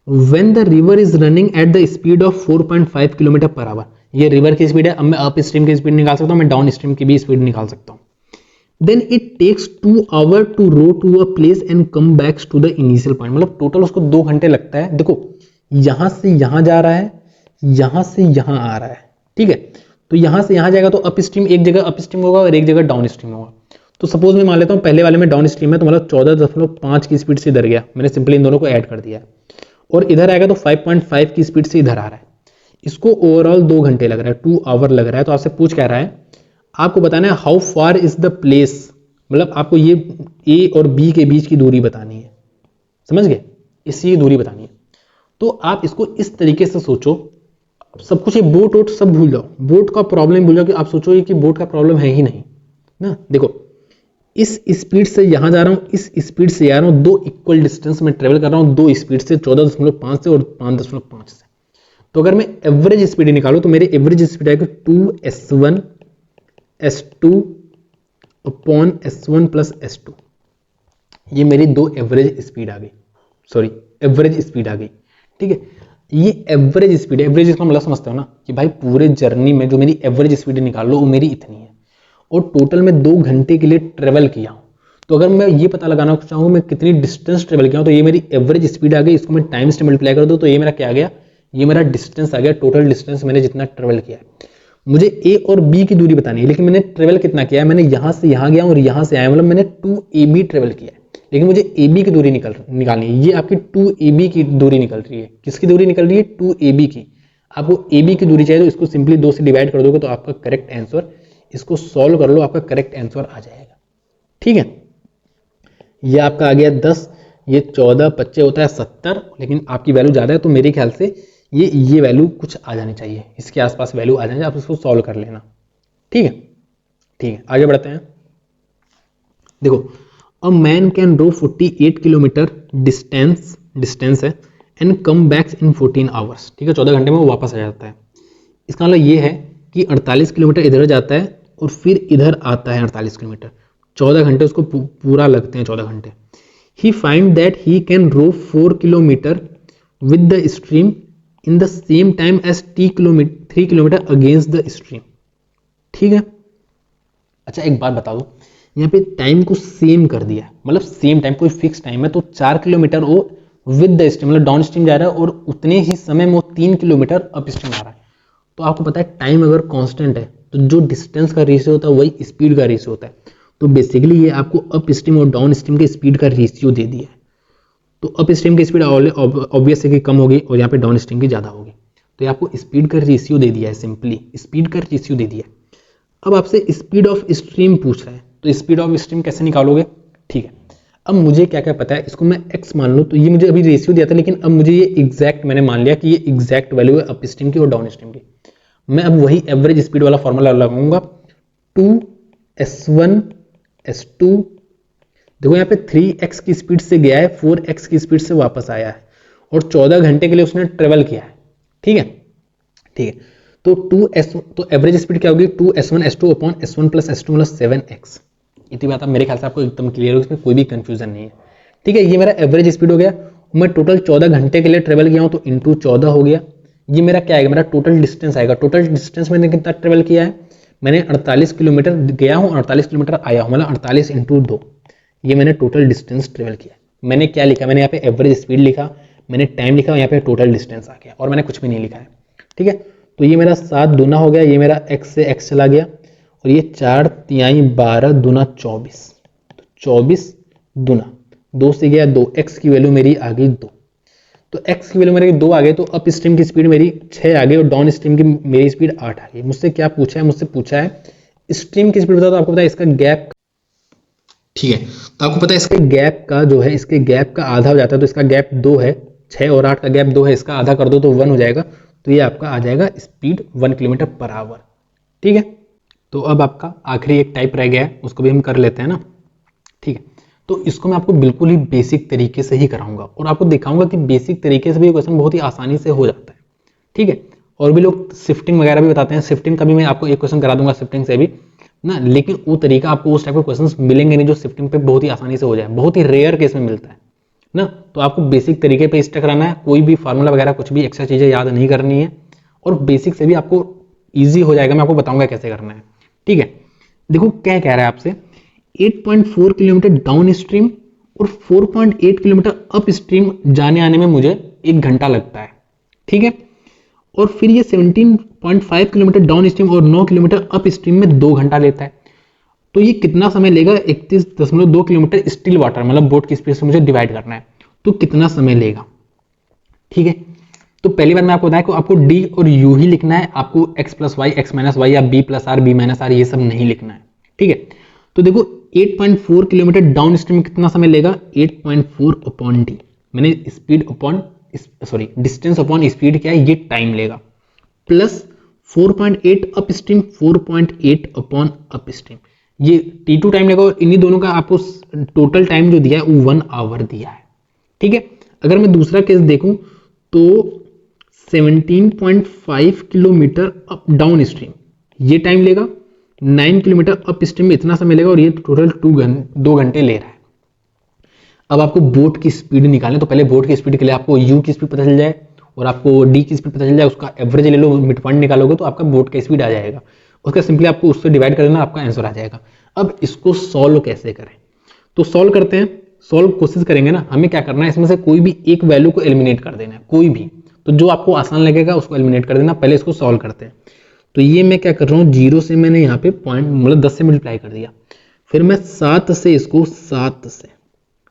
When the river is running at the speed of 4.5 kilometre per hour, ये रिवर की स्पीड है। अब मैं अप स्ट्रीम की स्पीड निकाल सकता हूँ, मैं डाउन स्ट्रीम की भी स्पीड निकाल सकता हूँ। Then it takes 2 hour to row to a place and come back to the initial point, मतलब टोटल उसको 2 घंटे लगता है। देखो यहां से यहां जा रहा है, यहां से यहां आ रहा है, ठीक है। तो यहां से यहां जाएगा तो अप स्ट्रीम एक जगह अप स्ट्रीम होगा और एक जगह डाउन स्ट्रीम होगा। तो सपोज मैं मान लेता हूं पहले वाले में डाउन स्ट्रीम है, तो मतलब 14.5 की स्पीड से इधर गया, मैंने सिंपली इन दोनों को ऐड कर दिया है। और इधर आएगा तो 5.5 की स्पीड से इधर आ रहा है। इसको ओवरऑल 2 घंटे लग रहा है, 2 आवर लग रहा है। तो आपसे पूछ क्या रहा है, आपको बताना है how far is the place, मतलब आपको ये ए और बी के बीच की दूरी बतानी है, समझ गए, इसकी दूरी बतानी है। तो आप इसको इस तरीके से सोचो, सब कुछ ये बोट वोट सब भूल जाओ, बोट का प्रॉब्लम भूल जाओ, कि आप सोचो कि बोट का प्रॉब्लम है ही नहीं ना। देखो इस स्पीड से यहां जा रहा हूं, इस स्पीड से आ रहा हूं, 2 इक्वल डिस्टेंस में ट्रेवल कर रहा हूं, 2 स्पीड से, 14.5 से और 5.5 से। तो अगर मैं एवरेज स्पीड निकालूं तो मेरी एवरेज स्पीड आएगी 2s1 s2 upon s1 plus s2। ये मेरी 2 एवरेज स्पीड आ गई, सॉरी एवरेज स्पीड आ गई, ठीक है। ये एवरेज स्पीड, एवरेज इसका मतलब समझते हो ना, कि भाई पूरे जर्नी में जो मेरी एवरेज स्पीड निकाल लो वो मेरी इतनी है, और टोटल में 2 घंटे के लिए ट्रेवल किया हूं। तो अगर मैं ये पता लगाना चाहूँ मैं कितनी डिस्टेंस ट्रेवल किया हूं, तो ये मेरी एवरेज स्पीड आ गई, इसको मैं टाइम से मल्टीप्लाई कर दूं तो ये मेरा क्या आ गया, ये मेरा डिस्टेंस आ गया, टोटल डिस्टेंस मैंने जितना ट्रेवल किया है। मुझे ए और बी की दूरी बतानी है, लेकिन मैंने ट्रेवल कितना किया है, मैंने यहां से यहां गया और यहां से आया, मतलब मैंने 2ab ट्रेवल किया है। लेकिन मुझे AB की दूरी निकालनी है, ये आपकी 2AB की दूरी निकल रही है। किसकी दूरी निकल रही है, 2AB की। आपको AB की दूरी चाहिए तो इसको सिंपली 2 से डिवाइड कर दोगे तो आपका करेक्ट आंसर, इसको सॉल्व कर लो, आपका करेक्ट आंसर आ जाएगा, ठीक है। ये आपका आ गया 10, ये 14 25 होता है 70, लेकिन आपकी वैल्यू ज़्यादा है तो मेरे ख्याल से ये वैल्यू कुछ आ जानी चाहिए, इसके आसपास वैल्यू आ जानी चाहिए, आप इसको सॉल्व कर लेना, ठीक है। ठीक है, आगे बढ़ते हैं। देखो a man can row 48 kilometre distance है and come back in 14 hours, ठीक है, 14 घंटे में वो वापस आ जाता है। इसका मतलब ये है कि 48 किलोमीटर इधर जाता है और फिर इधर आता है 48 किलोमीटर, 14 घंटे उसको पूरा लगते हैं, 14 घंटे। He find that he can row 4 kilometre with the stream in the same time as 3 kilometre against the stream, ठीक है। अच्छा एक बात बता दो, यहाँ पे टाइम को सेम कर दिया, मतलब सेम टाइम, कोई फिक्स टाइम है, तो 4 किलोमीटर वो विद द स्ट्रीम, मतलब डाउन स्ट्रीम जा रहा है, और उतने ही समय में वो 3 किलोमीटर अप स्ट्रीम आ रहा है। तो आपको पता है टाइम अगर कांस्टेंट है तो जो डिस्टेंस का रेशियो होता है वही स्पीड का रेशियो होता है। तो बेसिकली ये आपको अप स्ट्रीम और डाउन स्ट्रीम के स्पीड का रेशियो दे दिया है। तो अप स्ट्रीम की स्पीड ऑब्वियस है कि कम होगी और यहाँ पे डाउन स्ट्रीम की ज़्यादा होगी, तो ये आपको स्पीड का रेशियो दे दिया है, सिंपली स्पीड का रेशियो दे दिया है। अब आपसे स्पीड ऑफ स्ट्रीम पूछ रहा है, तो स्पीड ऑफ स्ट्रीम कैसे निकालोगे, ठीक है। अब मुझे क्या क्या पता है, इसको मैं x मान लूँ, तो ये मुझे अभी रेशियो दिया था, लेकिन अब मुझे ये एग्जैक्ट मैंने मान लिया कि ये एग्जैक्ट वैल्यू है अप स्ट्रीम की और डाउन स्ट्रीम की। मैं अब वही एवरेज स्पीड वाला फॉर्मूला लगाऊंगा, 2s1 s2, देखो यहाँ पे 3x की स्पीड से गया है, 4x की स्पीड से वापस आया है, और 14 घंटे के लिए उसने ट्रेवल किया है, ठीक है, ठीक है। तो 2s, तो एवरेज स्पीड क्या होगी, 2s1 s2 upon s1 plus s2 plus 7x। इतनी बात अब मेरे ख्याल से आपको एकदम क्लियर हो, इसमें कोई भी कंफ्यूजन नहीं है, ठीक है। ये मेरा एवरेज स्पीड हो गया, मैं टोटल 14 घंटे के लिए ट्रेवल किया हूं तो इंटू 14 हो गया, ये मेरा क्या आएगा, मेरा टोटल डिस्टेंस आएगा। टोटल डिस्टेंस मैंने कितना ट्रेवल किया है, मैंने 48 किलोमीटर गया हूँ, 48 किलोमीटर आया हूँ, मतलब 48 × 2, ये मैंने टोटल डिस्टेंस ट्रेवल किया। मैंने क्या लिखा, मैंने यहाँ पे एवरेज स्पीड लिखा, मैंने टाइम लिखा, यहाँ पे टोटल डिस्टेंस आ गया, और मैंने कुछ भी नहीं लिखा है। ठीक है, तो ये मेरा 7 दूना हो गया, ये मेरा x से x चला गया, और ये 4 तिहाई 12 दूना 24, तो 24 दूना 2 से गया 2, x की वैल्यू मेरी आ गई 2। तो x की वैल्यू मेरी 2 आ गई, तो अप स्ट्रीम की स्पीड मेरी 6 आ गई, और डाउन स्ट्रीम की मेरी स्पीड 8 आ गई। मुझसे क्या पूछा है, मुझसे पूछा है स्ट्रीम की स्पीड बताओ, तो आपको पता है इसका गैप, ठीक है, तो आपको पता है इसके गैप का जो है, इसके गैप का आधा हो जाता है, तो इसका गैप 2 है, 6 और 8 का गैप 2 है, इसका आधा कर दो तो 1 हो जाएगा, तो ये आपका आ जाएगा स्पीड 1 किलोमीटर पर आवर। ठीक है, तो अब आपका आखिरी एक टाइप रह गया है, उसको भी हम कर लेते हैं ना। ठीक है, तो इसको मैं आपको बिल्कुल ही बेसिक तरीके से ही कराऊंगा, और आपको दिखाऊंगा कि बेसिक तरीके से भी क्वेश्चन बहुत ही आसानी से हो जाता है। ठीक है, और भी लोग शिफ्टिंग वगैरह भी बताते हैं, शिफ्टिंग का भी मैं आपको एक क्वेश्चन करा दूंगा शिफ्टिंग से भी ना, लेकिन वो तरीका आपको उस टाइप के क्वेश्चंस मिलेंगे नहीं जो शिफ्टिंग पे बहुत ही आसानी से हो जाए, बहुत ही रेयर केस में मिलता है ना। तो आपको बेसिक तरीके पे स्टक रहना है, कोई भी फार्मूला वगैरह कुछ भी एक्स्ट्रा चीजें याद नहीं करनी है, और बेसिक से भी आपको ईजी हो जाएगा, मैं आपको बताऊंगा कैसे करना है। ठीक है, देखो क्या कह रहा है आपसे, 8.4 किलोमीटर डाउन स्ट्रीम और 4.8 किलोमीटर अप स्ट्रीम जाने आने में मुझे 1 घंटा लगता है। ठीक है, और फिर ये 17.5 किलोमीटर डाउन स्ट्रीम और 9 किलोमीटर अप स्ट्रीम में 2 घंटा लेता है। तो ये कितना समय लेगा, 31.2 किलोमीटर स्टिल वाटर, मतलब बोट की स्पीड से मुझे डिवाइड करना है, तो कितना समय लेगा। ठीक है, तो पहली बार मैं आपको बताया कि आपको डी और यू ही लिखना है, आपको x + y, x - y या b + r, b - r ये सब नहीं लिखना है। ठीक है, तो देखो 8.4 किलोमीटर डाउन स्ट्रीम में कितना समय लेगा, 8.4 अपॉन डी, मैंने speed upon distance upon speed क्या है, ये टाइम लेगा, plus 4.8 up stream, 4.8 upon up stream, ये t2 टाइम लेगा, और इन्हीं दोनों का आपको टोटल टाइम जो दिया है वो 1 आवर दिया है। ठीक है, अगर मैं दूसरा केस देखूं तो 17.5 किलोमीटर अप डाउन स्ट्रीम ये टाइम लेगा, 9 किलोमीटर अप स्ट्रीम में इतना समय लेगा, और ये टोटल 2 घंटे ले रहा है। अब आपको बोट की स्पीड निकालनी, तो पहले बोट की स्पीड के लिए आपको यू की स्पीड पता चल जाए और आपको डी की स्पीड पता चल जाए, उसका एवरेज ले लो, मिड पॉइंट निकालोगे तो आपका बोट का स्पीड आ जाएगा, उसका सिंपली आपको उससे डिवाइड कर देना, आपका आंसर आ जाएगा। अब इसको सॉल्व कैसे करें, तो सॉल्व करते हैं, सॉल्व कोशिश करेंगे ना। हमें क्या करना है, इसमें से कोई भी एक वैल्यू को एलिमिनेट कर देना है, कोई भी, तो जो आपको आसान लगेगा उसको एलिमिनेट कर देना। पहले इसको सॉल्व करते हैं, तो ये मैं क्या कर रहा हूँ, 0 से मैंने यहाँ पे पॉइंट मतलब 10 से मल्टीप्लाई कर दिया, फिर मैं 7 से इसको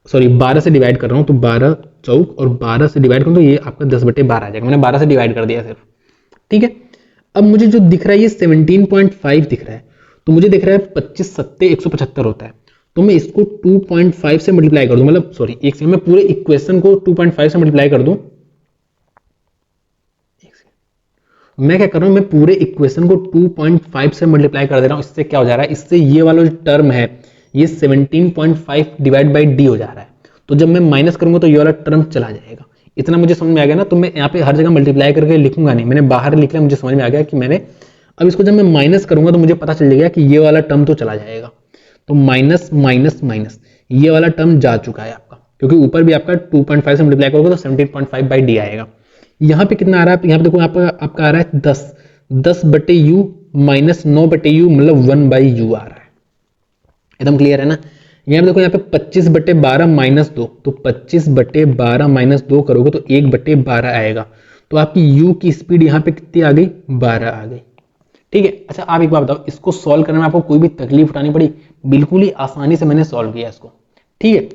12 से डिवाइड कर रहा हूँ, तो 12 चौक और 12 से डिवाइड करूँ तो ये आपका 10/12 आ जाएगा, मैंने 12 से डिवाइड कर दिया सिर्फ। ठीक है, अब मुझे जो दिख रहा है ये 17.5 दिख रहा है, तो मुझे दिख रहा है 25 सत्ते 175 होता है, तो मैं इसको 2.5 से मल्टीप्लाई कर दूं, मतलब सॉरी एक सेकंड, मैं पूरे इक्वेशन को 2.5 से मल्टीप्लाई कर दूं। मैं क्या कर रहा हूं, मैं पूरे इक्वेशन को 2.5 से मल्टीप्लाई कर दे रहा हूं। इससे क्या हो जा रहा है, इससे ये वाला जो टर्म है ये 17.5 डिवाइड बाई डी हो जा रहा है, तो जब मैं माइनस करूंगा तो ये वाला टर्म चला जाएगा। इतना मुझे समझ में आ गया ना, तो मैं यहाँ पे हर जगह मल्टीप्लाई करके लिखूंगा नहीं, मैंने बाहर लिख लिया, मुझे समझ में आ गया कि मैंने अब इसको जब मैं माइनस करूंगा तो मुझे पता चल जाएगा कि ये वाला टर्म तो चला जाएगा, तो माइनस माइनस माइनस ये वाला टर्म जा चुका है आपका, क्योंकि ऊपर भी आपका 2.5 से मल्टीप्लाई करोगे तो 17.5 बाई डी आएगा। यहाँ पे कितना आ रहा है, यहाँ पे देखो आपका आ रहा है 10/u माइनस 9/u, मतलब 1/u आ रहा है, एकदम क्लियर है ना। यहाँ पे देखो, यहाँ पे 25/12 माइनस 2, तो 25/12 माइनस 2 करोगे तो 1/12 आएगा, तो आपकी u की स्पीड यहाँ पे कितनी आ गई, 12 आ गई। ठीक है, अच्छा आप एक बात बताओ, इसको सॉल्व करने में आपको कोई भी तकलीफ उठानी पड़ी, बिल्कुल ही आसानी से मैंने सॉल्व किया इसको। ठीक है,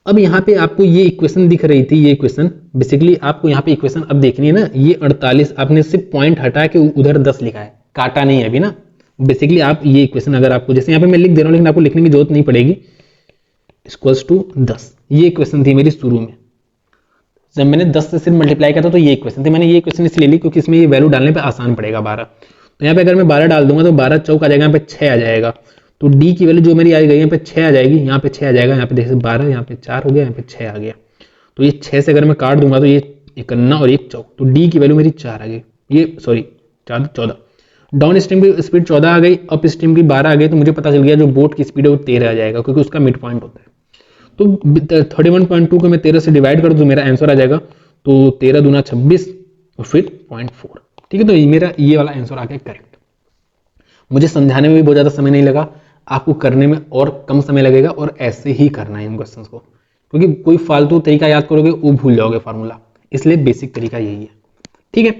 अब यहाँ पे आपको ये इक्वेशन दिख रही थी, ये इक्वेशन बेसिकली आपको यहाँ पे इक्वेशन अब देखनी है ना, ये 48 आपने सिर्फ पॉइंट हटा के उधर 10 लिखा है, काटा नहीं है अभी ना। बेसिकली आप ये इक्वेशन अगर आपको, जैसे यहाँ पे मैं लिख दे रहा हूँ लेकिन आपको लिखने की जरूरत नहीं पड़ेगी, इक्वल्स टू 10, ये इक्वेशन थी मेरी शुरू में, जब मैंने 10 से सिर्फ मल्टीप्लाई किया था तो ये इक्वेशन थी। मैंने ये इक्वेशन इसलिए ली क्योंकि इसमें ये वैल्यू डालने पे आसान पड़ेगा 12, तो यहाँ पे अगर मैं 12 डाल दूंगा तो 12 चौक आ जाएगा, यहाँ पे 6 आ जाएगा, तो डी की वैल्यू जो मेरी आ गई यहाँ पे 6 आ जाएगी, यहाँ पे 6 आ जाएगा, यहाँ पे देखिए 12, यहाँ पे 4 हो गया, यहाँ पे 6 आ गया, तो ये 6 से अगर मैं काट दूंगा तो ये 51 और 1 चौक, तो डी की वैल्यू मेरी 4 आ गई, ये सॉरी 14। डाउन स्ट्रीम की स्पीड 14 आ गई, अप स्ट्रीम की 12 आ गई, तो मुझे पता चल गया जो बोट की स्पीड है वो 13 आ जाएगा, क्योंकि उसका मिड पॉइंट होता है। तो 31.2 को मैं 13 से डिवाइड कर दूं, मेरा आंसर आ जाएगा, तो 13 दूना 26 और फिर 0.4। ठीक है, तो मेरा ये वाला आंसर आ गया करेक्ट। मुझे समझाने में भी बहुत ज़्यादा समय नहीं लगा, आपको करने में और कम समय लगेगा, और ऐसे ही करना है इन क्वेश्चंस को, क्योंकि कोई फालतू तरीका याद करोगे वो भूल जाओगे फार्मूला, इसलिए बेसिक तरीका यही है। ठीक है,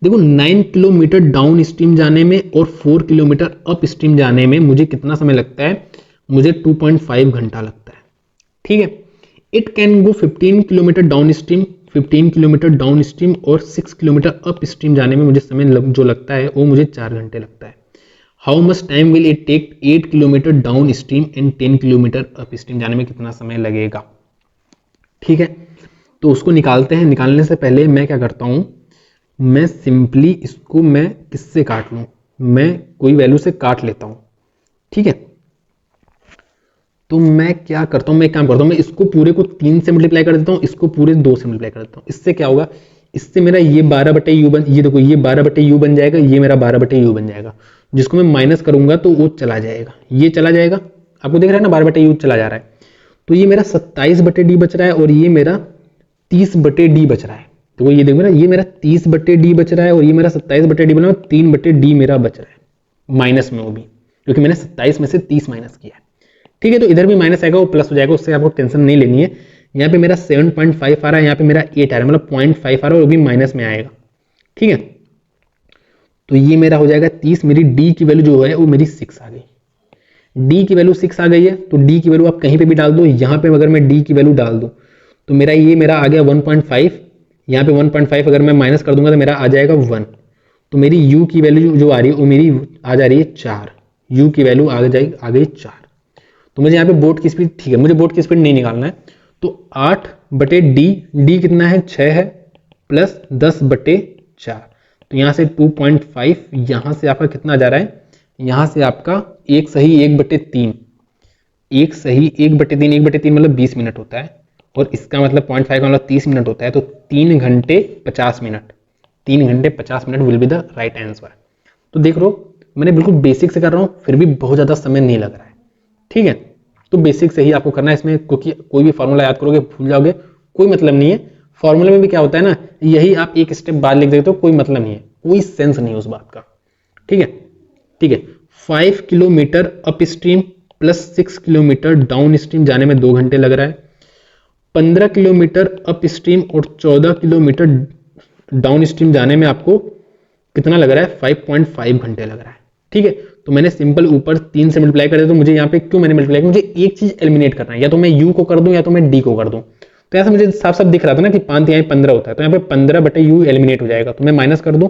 देखो 9 किलोमीटर डाउन स्ट्रीम जाने में और 4 किलोमीटर अप स्ट्रीम जाने में मुझे कितना समय लगता है, मुझे 2.5 घंटा लगता है। ठीक है, it can go 15 kilometre down stream, 15 kilometre downstream और 6 किलोमीटर अप स्ट्रीम जाने में मुझे समय जो लगता है वो मुझे 4 घंटे लगता है। How much time will it take 8 kilometre downstream and 10 kilometre upstream जाने में कितना समय लगेगा। ठीक है, तो उसको निकालते हैं। निकालने से पहले मैं क्या करता हूं, मैं सिंपली इसको मैं किससे काट लूं, मैं कोई वैल्यू से काट लेता हूं। ठीक है, तो मैं क्या करता हूं, मैं काम करता हूं, मैं इसको पूरे को 3 से मल्टीप्लाई कर देता हूं, इसको पूरे 2 से मल्टीप्लाई कर देता हूं। इससे क्या होगा, इससे मेरा ये 12/u बन, ये देखो ये 12/u बन जाएगा, ये मेरा 12/u बन जाएगा। जिसको मैं माइनस करूंगा तो वो चला जाएगा, ये चला जाएगा, आपको दिख रहा है ना 12/u चला जा रहा है। तो ये मेरा 27/d बच रहा है और ये मेरा 30/d बच रहा है। तो ये देखो ना, ये मेरा 30/d बच रहा है और ये मेरा 27/d बना, 3/d मेरा बच रहा है माइनस में, वो भी क्योंकि मैंने 27 में से 30 माइनस किया है। ठीक है, तो इधर भी माइनस आएगा वो प्लस हो जाएगा, उससे आपको टेंशन नहीं लेनी है। यहाँ पे मेरा 7.5 आ रहा है, यहाँ पे मेरा 8 आ रहा है, मतलब 0.5 आ रहा है, वो भी माइनस में आएगा। ठीक है, तो ये मेरा हो जाएगा 30। मेरी d की वैल्यू जो है वो मेरी 6 आ गई। d की वैल्यू 6 आ गई है, तो d की वैल्यू आप कहीं पे भी डाल दो। यहाँ पे अगर मैं d की वैल्यू डाल दूं तो मेरा ये मेरा आ गया 1.5, यहाँ पे 1.5 अगर मैं माइनस कर दूंगा तो मेरा आ जाएगा 1। तो मेरी u की वैल्यू जो आ रही है वो मेरी आ जा रही है 4, u की वैल्यू आ गई 4। तो मुझे यहाँ पे बोट की स्पीड, ठीक है मुझे बोट की स्पीड नहीं निकालना है, तो 8/d कितना है, 6 है, प्लस 10/4, तो यहाँ से 2.5, यहाँ से आपका कितना जा रहा है, यहाँ से आपका 1 सही 1/3, 1 सही 1/3, 1/3 मतलब 20 मिनट होता है, और इसका मतलब 0.5 का मतलब 30 मिनट होता है, तो 3 घंटे 50 मिनट, 3 घंटे 50 minute will be the right answer. तो देख लो मैंने बिल्कुल बेसिक से कर रहा हूँ, फिर भी बहुत ज़्यादा समय नहीं लग रहा है। ठीक है, तो बेसिक से ही आपको करना है इसमें, क्योंकि कोई भी फॉर्मूला याद करोगे भूल जाओगे, कोई मतलब नहीं है। फॉर्मूले में भी क्या होता है ना, यही आप एक स्टेप बाद लिख देते हो, कोई मतलब नहीं है, कोई सेंस नहीं है उस बात का। ठीक है, ठीक है, 5 kilometre up stream plus 6 kilometre down stream जाने में 2 घंटे लग रहा है। 15 किलोमीटर अप स्ट्रीम और 14 किलोमीटर डाउन स्ट्रीम जाने में आपको कितना लग रहा है, 5.5 घंटे लग रहा है। ठीक है, तो मैंने सिंपल ऊपर 3 से मल्टीप्लाई कर दिया, तो मुझे यहाँ पे क्यों मैंने मल्टीप्लाई किया, मुझे एक चीज एलिमिनेट करना है, या तो मैं u को कर दूं या तो मैं d को कर दूं। तो ऐसा मुझे साफ साफ दिख रहा था ना कि 5 यहाँ 15 होता है, तो यहाँ पे 15/u एलिमिनेट हो जाएगा, तो मैं माइनस कर दूं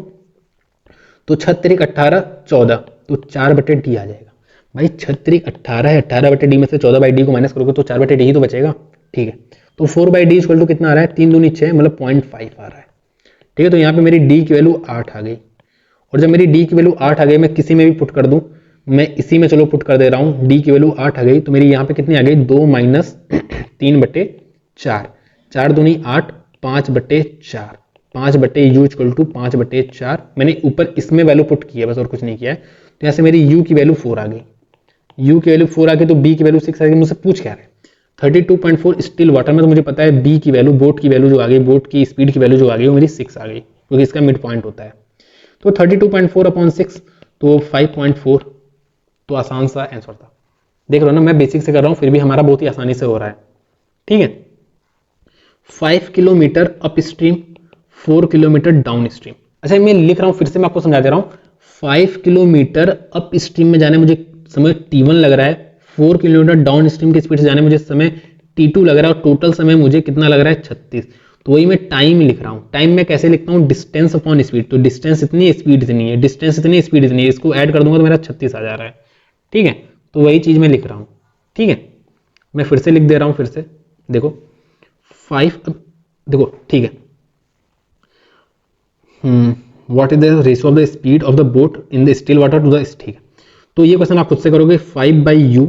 तो 6 18 14, तो 4/d आ जाएगा। भाई 6 18 है, 18/d में से 14/d को माइनस करोगे तो 4/d ही तो बचेगा। ठीक है, तो 4/d इक्वल टू कितना आ रहा है, 3 दूनी 6 मतलब 0.5 आ रहा है। ठीक है, तो यहाँ पे मेरी d की वैल्यू 8 आ गई, और जब मेरी d की वैल्यू 8 आ गई, मैं किसी में भी पुट कर दूं, मैं इसी में चलो पुट कर दे रहा हूं, d की वैल्यू 8 आ गई, तो मेरी यहाँ पे कितनी आ गई, 2 माइनस 3/4, 4 दूनी 8, 5/4, 5/u इक्वल टू 5/4। मैंने ऊपर इसमें वैल्यू पुट की है बस, और कुछ नहीं किया है। तो यहाँ से मेरी u की वैल्यू 4 आ गई, u की वैल्यू 4 आ गई, तो b की वैल्यू 6 आ गई। मुझसे पूछ क्या रहे, 32.4 स्टिल वाटर में, तो मुझे पता है b की वैल्यू, बोट की वैल्यू जो आ गई, बोट की स्पीड की वैल्यू जो आ गई वो मेरी 6 आ गई, क्योंकि इसका मिड पॉइंट होता है। तो 32.4/6, तो 5.4, तो आसान सा आंसर था। देख लो ना, मैं बेसिक से कर रहा हूं, फिर भी हमारा बहुत ही आसानी से हो रहा है। ठीक है, 5 kilometre up stream, 4 kilometre down stream. अच्छा मैं लिख रहा हूं, फिर से मैं आपको समझा दे रहा हूं। 5 किलोमीटर अप स्ट्रीम में जाने मुझे समय t1 लग रहा है, 4 किलोमीटर डाउन स्ट्रीम की स्पीड से जाने मुझे समय t2 लग रहा है, और टोटल समय मुझे कितना लग रहा है, 36। तो वही मैं टाइम लिख रहा हूँ। टाइम में कैसे लिखता हूँ, डिस्टेंस अपॉन स्पीड, तो डिस्टेंस इतनी स्पीड इतनी है, डिस्टेंस इतनी स्पीड इतनी है, इसको ऐड कर दूंगा तो मेरा 36 आ जा रहा है। ठीक है, तो वही चीज मैं लिख रहा हूँ। ठीक है, मैं फिर से लिख दे रहा हूँ, फिर से देखो 5, देखो ठीक है, what is the ratio of the speed of the boat in the still water to the, ठीक है, तो ये क्वेश्चन आप खुद से करोगे। 5/u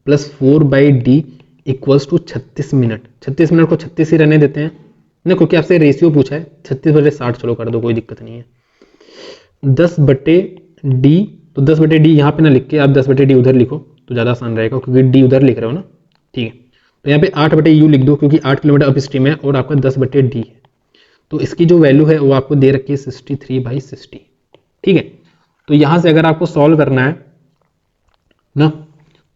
plus 4/d equals to 36 minute. 36 minute को 36 ही रहने देते हैं ना, क्योंकि आपसे रेशियो पूछा है। 36/60 चलो कर दो, कोई दिक्कत नहीं है। 10/d, तो 10/d यहाँ पे ना लिख के आप 10/d उधर लिखो तो ज़्यादा आसान रहेगा, क्योंकि d उधर लिख रहे हो ना। ठीक है, तो यहाँ पे 8/u लिख दो, क्योंकि 8 किलोमीटर अप स्ट्रीम है और आपका 10/d है। तो इसकी जो वैल्यू है वो आपको दे रखी है 63/60। ठीक है, तो यहाँ से अगर आपको सॉल्व करना है ना,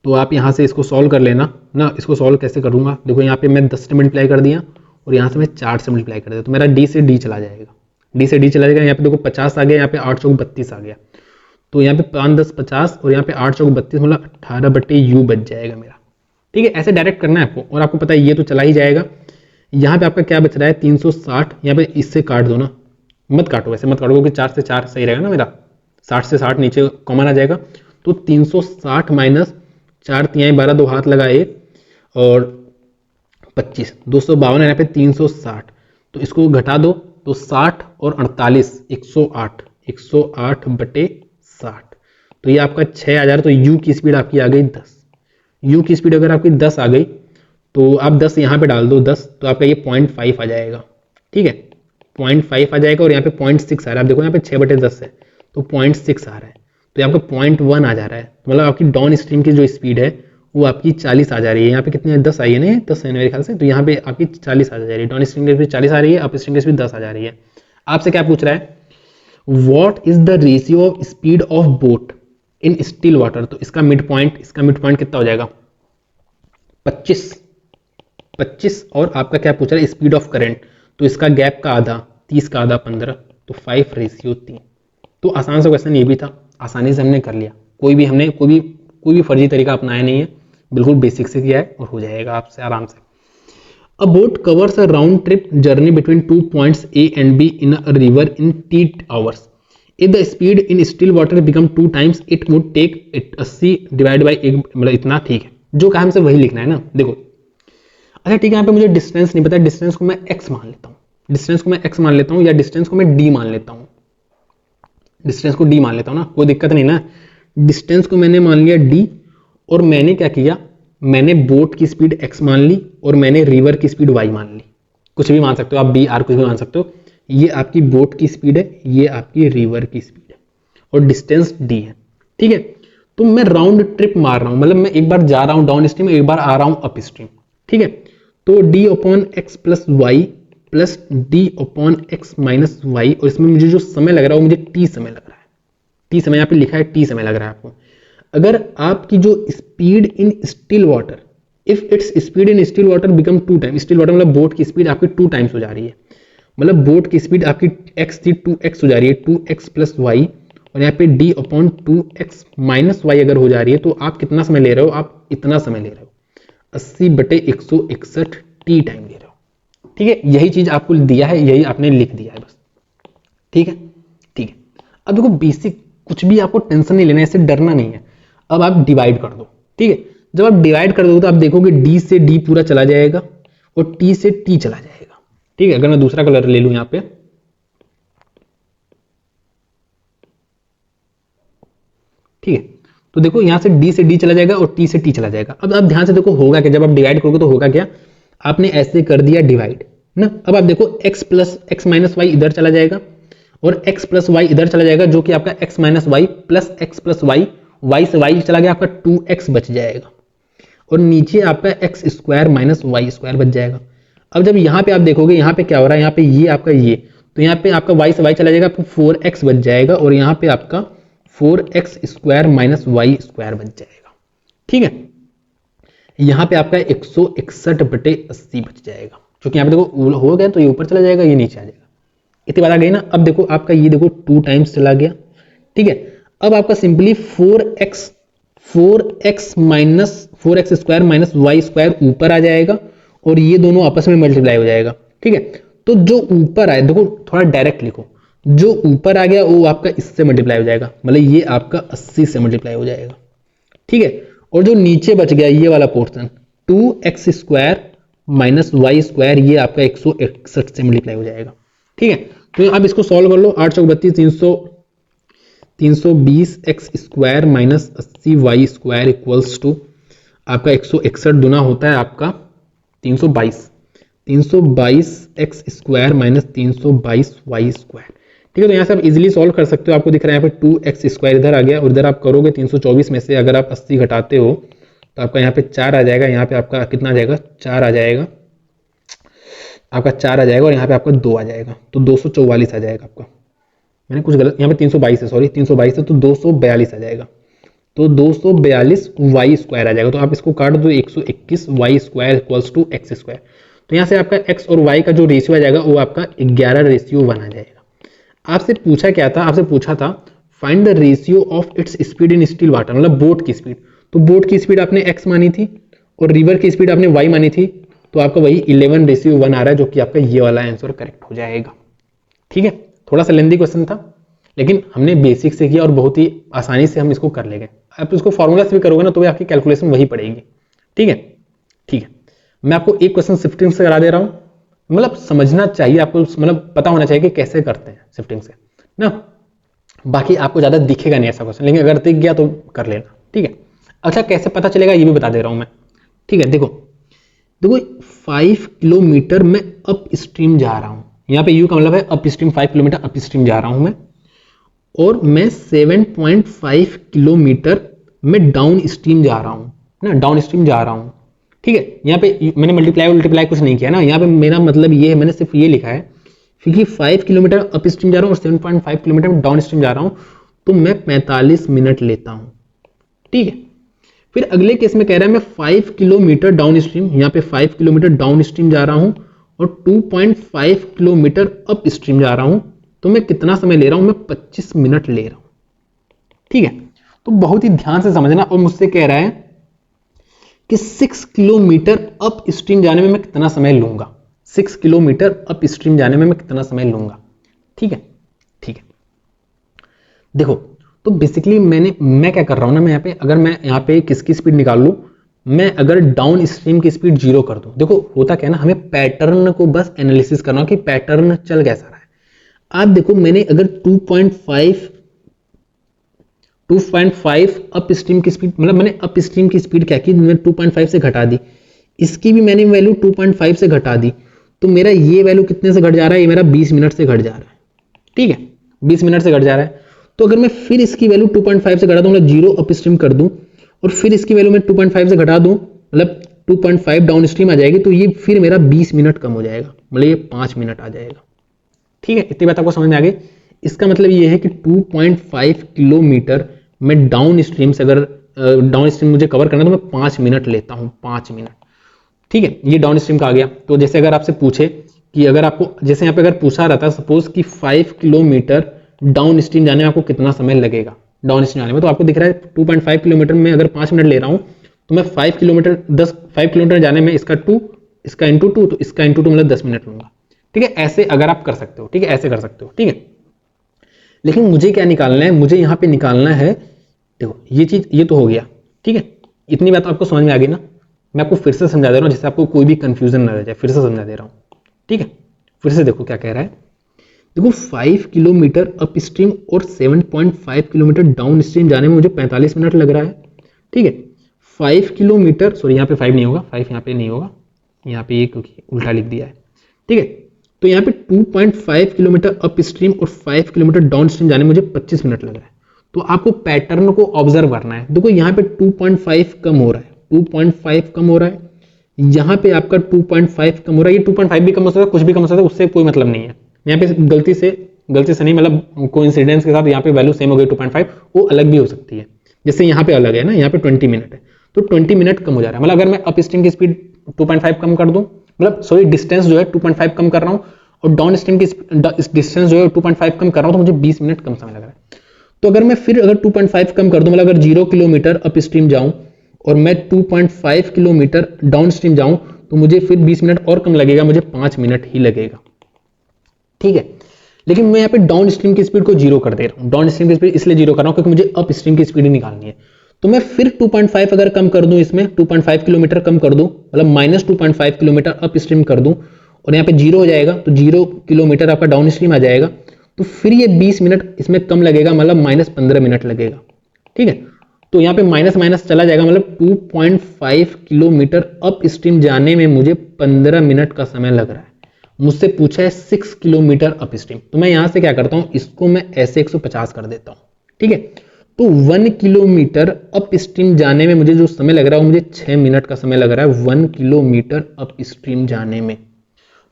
तो आप यहाँ से इसको सॉल्व कर लेना ना। इसको सॉल्व कैसे करूँगा, देखो यहाँ पे मैं 10 से मल्टीप्लाई कर दिया और यहाँ से मैं 4 से मल्टीप्लाई कर दिया, तो मेरा डी से डी चला जाएगा, डी से डी चला जाएगा। यहाँ पे देखो 50 आ गया, यहाँ पे 8 चौक 32 आ गया, तो यहाँ पे 5 10 50 और यहाँ पे 8 चौक 32 मतलब 18/u बच जाएगा मेरा। ठीक है, ऐसे डायरेक्ट करना है आपको, और आपको पता है ये तो चला ही जाएगा। यहाँ पे आपका क्या बच रहा है 360, यहाँ पे इससे काट दो ना, मत काटो, वैसे मत काटो क्योंकि 4 से 4 सही रहेगा ना मेरा, 60 से 60 नीचे कॉमन आ जाएगा, तो 360 माइनस 4 तिहाई 12 दो हाथ लगा 1 और 25 252 है यहाँ पे 360, तो इसको घटा दो तो 60 और 48 108/60, तो ये आपका 6000। तो u की स्पीड आपकी आ गई 10। u की स्पीड अगर आपकी 10 आ गई तो आप 10 यहाँ पे डाल दो 10, तो आपका ये 0.5 आ जाएगा। ठीक है, 0.5 आ जाएगा और यहाँ पे 0.6 आ रहा है। आप देखो यहाँ पे 6/10 है तो 0.6 आ रहा है, तो ये आपका 0.1 आ जा रहा है, मतलब आपकी डाउन स्ट्रीम की जो स्पीड है वो आपकी 40 आ जा रही है। यहाँ पे कितनी है 10 आई है ना, 10 है मेरे ख्याल से, तो यहाँ पे आपकी 40 आ जा रही है, डाउन स्ट्रीम की स्पीड 40 आ रही है, अप स्ट्रीम की स्पीड 10 आ जा रही है। आपसे क्या पूछ रहा है, what is the ratio of speed of boat in still water, तो इसका मिड पॉइंट कितना हो जाएगा 25 और आपका क्या पूछ रहा है स्पीड ऑफ करंट, तो इसका गैप का आधा 30 का आधा 15, तो 5:3। तो आसान सा क्वेश्चन ये भी था, आसानी से हमने कर लिया, कोई भी फर्जी तरीका अपनाया नहीं है, बिल्कुल बेसिक से किया है और हो जाएगा आपसे आराम से। अ boat covers a round trip journey between 2 points A and B in a river in 3 hours. If the speed in still water become 2 times, it would take 80 divided by 1, मतलब इतना। ठीक है, जो कहा हमसे वही लिखना है ना। देखो अच्छा ठीक है, यहाँ पे मुझे डिस्टेंस नहीं पता, डिस्टेंस को मैं x मान लेता हूँ, या डिस्टेंस को मैं d मान लेता हूँ, ना, कोई दिक्कत नहीं ना। डिस्टेंस को मैंने मान लिया d, और मैंने क्या किया, मैंने बोट की स्पीड x मान ली और मैंने रिवर की स्पीड y मान ली, कुछ भी मान सकते हो आप, b r कुछ भी मान सकते हो। ये आपकी बोट की स्पीड है, ये आपकी रिवर की स्पीड है, और डिस्टेंस d है। ठीक है, तो मैं राउंड ट्रिप मार रहा हूं, मतलब मैं एक बार जा रहा हूं डाउन स्ट्रीम, एक बार आ रहा हूं अप स्ट्रीम। ठीक है, तो d/x + y plus d/x - y, और इसमें मुझे जो समय लग रहा है वो मुझे t समय लग रहा है, समय यहाँ पे लिखा है t समय लग रहा है आपको। अगर आपकी जो speed in still water, if its speed in still water become 2 time, still water मतलब बोट की स्पीड आपकी 2 टाइम्स हो जा रही है, मतलब बोट की स्पीड आपकी x थी 2x हो जा रही है, 2x + y, और यहाँ पे d/2x - y अगर हो जा रही है, तो आप कितना समय ले रहे हो, आप इतना समय ले रहे हो, 80/161 t टाइम ले रहे हो। ठीक है, यही चीज आपको दिया है, यही आपने लिख दिया है बस। ठीक है, अब देखो बेसिक, कुछ भी आपको टेंशन नहीं लेना है, इससे डरना नहीं है। अब आप डिवाइड कर दो। ठीक है, जब आप डिवाइड कर दो तो आप देखोगे d से d पूरा चला जाएगा और t से t चला जाएगा। ठीक है, अगर मैं दूसरा कलर ले लूं यहाँ पे, ठीक है, तो देखो यहाँ से d से d चला जाएगा और t से t चला जाएगा। अब आप ध्यान से देखो होगा क्या, जब आप डिवाइड करोगे तो होगा क्या, आपने ऐसे कर दिया डिवाइड ना। अब आप देखो x + x - y इधर चला जाएगा और x + y इधर चला जाएगा, जो कि आपका x - y plus x + y, y से y चला गया, आपका 2x बच जाएगा, और नीचे आपका x² - y² बच जाएगा। अब जब यहाँ पे आप देखोगे, यहाँ पे क्या हो रहा है, यहाँ पे ये आपका ये, तो यहाँ पे आपका y से y चला जाएगा, आपको 4x बच जाएगा, और यहाँ पे आपका 4x² - y² बच जाएगा। ठीक है, यहाँ पे आपका 161/80 बच जाएगा, क्योंकि यहाँ पे देखो हो गया तो ये ऊपर चला जाएगा, ये नीचे आ जाएगा, इतनी बात आ गई ना। अब देखो आपका ये देखो 2 टाइम्स चला गया। ठीक है, अब आपका सिंपली 4x - y² ऊपर आ जाएगा, और ये दोनों आपस में मल्टीप्लाई हो जाएगा। ठीक है, तो जो ऊपर आए, देखो थोड़ा डायरेक्ट लिखो, जो ऊपर आ गया वो आपका इससे मल्टीप्लाई हो जाएगा, मतलब ये आपका 80 से मल्टीप्लाई हो जाएगा। ठीक है, और जो नीचे बच गया ये वाला पोर्शन 2x² - y², ये आपका 161 से मल्टीप्लाई हो जाएगा। ठीक है, तो अब इसको सॉल्व कर लो, 8 चौक 32 320 x² - 80y² इक्वल्स टू आपका 161 दुना होता है आपका 322 x² - 322y²। ठीक है, तो यहाँ से आप इजीली सॉल्व कर सकते हो। आपको दिख रहा है यहाँ पे 2x² इधर आ गया, और इधर आप करोगे 324 में से अगर आप 80 घटाते हो तो आपका यहाँ पे 4 आ जाएगा, यहाँ पे आपका कितना आ जाएगा 4 आ जाएगा, आपका 4 आ जाएगा और यहाँ पे आपका 2 आ जाएगा, तो 244 आ जाएगा आपका। मैंने कुछ गलत, यहाँ पे 322 है, सॉरी 322 है, तो 242 आ जाएगा। तो 242 वाई स्क्वायर आ जाएगा। तो आप इसको काट दो, 121 y square equals to x square. तो यहाँ से आपका एक्स और वाई का जो रेशियो आ जाएगा वो आपका 11:1 आ जाएगा। आपसे पूछा क्या था, आपसे पूछा था find the ratio of its speed in still water, मतलब बोट की स्पीड। तो बोट की स्पीड आपने एक्स मानी थी और रिवर की स्पीड आपने वाई मानी थी, तो आपका वही 11:1 आ रहा है, जो कि आपका ये वाला आंसर करेक्ट हो जाएगा। ठीक है, थोड़ा सा लेंदी क्वेश्चन था, लेकिन हमने बेसिक से किया और बहुत ही आसानी से हम इसको कर लेंगे। आप इसको फॉर्मूला से भी करोगे ना तो भी आपकी कैलकुलेशन वही पड़ेगी। ठीक है, ठीक है। मैं आपको एक क्वेश्चन शिफ्टिंग से करा दे रहा हूं, मतलब समझना चाहिए आपको, मतलब पता होना चाहिए कि कैसे करते हैं शिफ्टिंग से ना। बाकी आपको ज्यादा दिखेगा नहीं ऐसा क्वेश्चन, लेकिन अगर दिख गया तो कर लेना। ठीक है, अच्छा कैसे पता चलेगा ये भी बता दे रहा हूं मैं। ठीक है, देखो देखो 5 किलोमीटर में अप स्ट्रीम जा रहा हूं, यहाँ पे यू का मतलब है up stream, 5 kilometre up stream जा रहा हूं मैं, और मैं 7.5 किलोमीटर में डाउन स्ट्रीम जा रहा हूं ना, डाउन स्ट्रीम जा रहा हूं। ठीक है, यहाँ पे मैंने मल्टीप्लाई कुछ नहीं किया ना, यहाँ पे मेरा मतलब ये है, मैंने सिर्फ ये लिखा है क्योंकि 5 किलोमीटर अप स्ट्रीम जा रहा हूँ और 7.5 किलोमीटर में डाउन स्ट्रीम जा रहा हूं, तो मैं 45 मिनट लेता हूं। ठीक है, फिर अगले केस में कह रहा है मैं 5 किलोमीटर डाउन स्ट्रीम, यहाँ पे 5 किलोमीटर डाउन स्ट्रीम जा रहा हूं और 2.5 किलोमीटर अप स्ट्रीम जा रहा हूं, तो मैं कितना समय ले रहा हूं, मैं 25 मिनट ले रहा हूं। ठीक है, तो बहुत ही ध्यान से समझना। और मुझसे कह रहा है कि 6 किलोमीटर अप स्ट्रीम जाने में मैं कितना समय लूंगा, 6 किलोमीटर अप स्ट्रीम जाने में मैं कितना समय लूंगा। ठीक है, ठीक है। देखो तो बेसिकली मैं क्या कर रहा हूं ना, मैं यहाँ पे अगर मैं यहाँ पे किसकी स्पीड निकाल लूं, मैं अगर डाउन स्ट्रीम की स्पीड 0 कर दूं, देखो होता क्या है ना, हमें पैटर्न को बस एनालिसिस करना कि पैटर्न चल कैसा रहा है। आप देखो मैंने अगर 2.5 अप स्ट्रीम की स्पीड, मतलब मैंने अप स्ट्रीम की स्पीड क्या की, मैंने 2.5 से घटा दी, इसकी भी मैंने वैल्यू 2.5 से घटा दी, तो मेरा ये वैल्यू कितने से घट जा रहा है, ये मेरा 20 मिनट से घट जा रहा है। ठीक है, 20 मिनट से घट जा रहा है। तो अगर मैं फिर इसकी वैल्यू 2.5 से घटा दूं, मतलब 0 अप स्ट्रीम कर दूं और फिर इसकी वैल्यू मैं 2.5 से घटा दूं, मतलब 2.5 डाउन स्ट्रीम आ जाएगी, तो ये फिर मेरा 20 मिनट कम हो जाएगा, मतलब ये 5 मिनट आ जाएगा। ठीक है, इतनी बात आपको समझ में आ गई। इसका मतलब ये है कि 2.5 किलोमीटर में डाउन स्ट्रीम से अगर डाउन स्ट्रीम मुझे कवर करना है तो मैं 5 मिनट लेता हूं, 5 मिनट। ठीक है, ये डाउन स्ट्रीम का आ गया। तो जैसे अगर आपसे पूछे कि अगर आपको, जैसे यहाँ पे अगर पूछा रहता सपोज कि 5 किलोमीटर डाउन स्ट्रीम जाने में आपको कितना समय लगेगा, डाउन स्ट्रीम जाने में, तो आपको दिख रहा है 2.5 किलोमीटर में अगर 5 मिनट ले रहा हूं, तो मैं 5 किलोमीटर जाने में इसका 2, इसका इंटू 2, तो इसका इंटू 2 मतलब 10 मिनट लूंगा। ठीक है, ऐसे अगर आप कर सकते हो। ठीक है, ऐसे कर सकते हो। ठीक है, लेकिन मुझे क्या निकालना है, मुझे यहाँ पे निकालना है, देखो ये चीज, ये तो हो गया। ठीक है, इतनी बात आपको समझ में आ गई ना। मैं आपको फिर से समझा दे रहा हूँ जिससे आपको कोई भी कंफ्यूजन ना रह जाए, फिर से समझा दे रहा हूँ। ठीक है, फिर से देखो क्या कह रहा है। देखो 5 किलोमीटर अप स्ट्रीम और 7.5 किलोमीटर डाउन स्ट्रीम जाने में मुझे 45 मिनट लग रहा है। ठीक है, 5 किलोमीटर, सॉरी यहाँ पे 5 नहीं होगा, 5 यहाँ पे नहीं होगा, यहाँ पे ये क्योंकि उल्टा लिख दिया है। ठीक है, तो यहाँ पे 2.5 किलोमीटर अप स्ट्रीम और 5 किलोमीटर डाउन स्ट्रीम जाने में मुझे 25 मिनट लग रहा है। तो आपको पैटर्न को ऑब्जर्व करना है। देखो यहाँ पे 2.5 कम हो रहा है, 2.5 कम हो रहा है, यहाँ पे आपका 2.5 कम हो रहा है, ये 2.5 भी कम हो सकता है, कुछ भी कम हो सकता है, उससे कोई मतलब नहीं है। यहाँ पे गलती से नहीं, मतलब कोइंसिडेंस के साथ यहाँ पे वैल्यू सेम हो गई 2.5, वो अलग भी हो सकती है। जैसे यहाँ पे अलग है ना, यहाँ पे 20 मिनट है, तो 20 मिनट कम हो जा रहा है। मतलब अगर मैं अप स्ट्रीम की स्पीड 2.5 कम कर दूं, मतलब सॉरी डिस्टेंस जो है 2.5 कम कर रहा हूं और डाउन स्ट्रीम की डिस्टेंस जो है 2.5 कम कर रहा हूं, तो मुझे 20 मिनट कम समय लग रहा है। तो अगर मैं फिर अगर 2.5 कम कर दूं, मतलब अगर 0 किलोमीटर अप स्ट्रीम जाऊं और मैं 2.5 किलोमीटर डाउन स्ट्रीम जाऊं, तो मुझे फिर 20 मिनट और कम लगेगा, मुझे 5 मिनट ही लगेगा। ठीक है, लेकिन मैं यहाँ पे डाउन स्ट्रीम की स्पीड को 0 कर दे रहा हूँ। डाउन स्ट्रीम की स्पीड इसलिए 0 कर रहा हूँ क्योंकि मुझे अप स्ट्रीम की स्पीड निकालनी है। तो मैं फिर 2.5 अगर कम कर दूं, इसमें 2.5 किलोमीटर कम कर दूं, मतलब माइनस 2.5 किलोमीटर अप स्ट्रीम कर दूं और यहाँ पे 0 हो जाएगा, तो 0 किलोमीटर आपका डाउन स्ट्रीम आ जाएगा। तो फिर ये 20 मिनट इसमें कम लगेगा, मतलब माइनस 15 मिनट लगेगा। ठीक है, तो यहाँ पे माइनस माइनस चला जाएगा, मतलब 2.5 किलोमीटर अप स्ट्रीम जाने में मुझे 15 मिनट का समय लग रहा है। मुझसे पूछा है 6 किलोमीटर अप स्ट्रीम, तो मैं यहां से क्या करता हूं, इसको मैं ऐसे 150 कर देता हूं। ठीक है, तो 1 किलोमीटर अप स्ट्रीम जाने में मुझे जो समय लग रहा है वो मुझे 6 मिनट का समय लग रहा है, 1 किलोमीटर अप स्ट्रीम जाने में।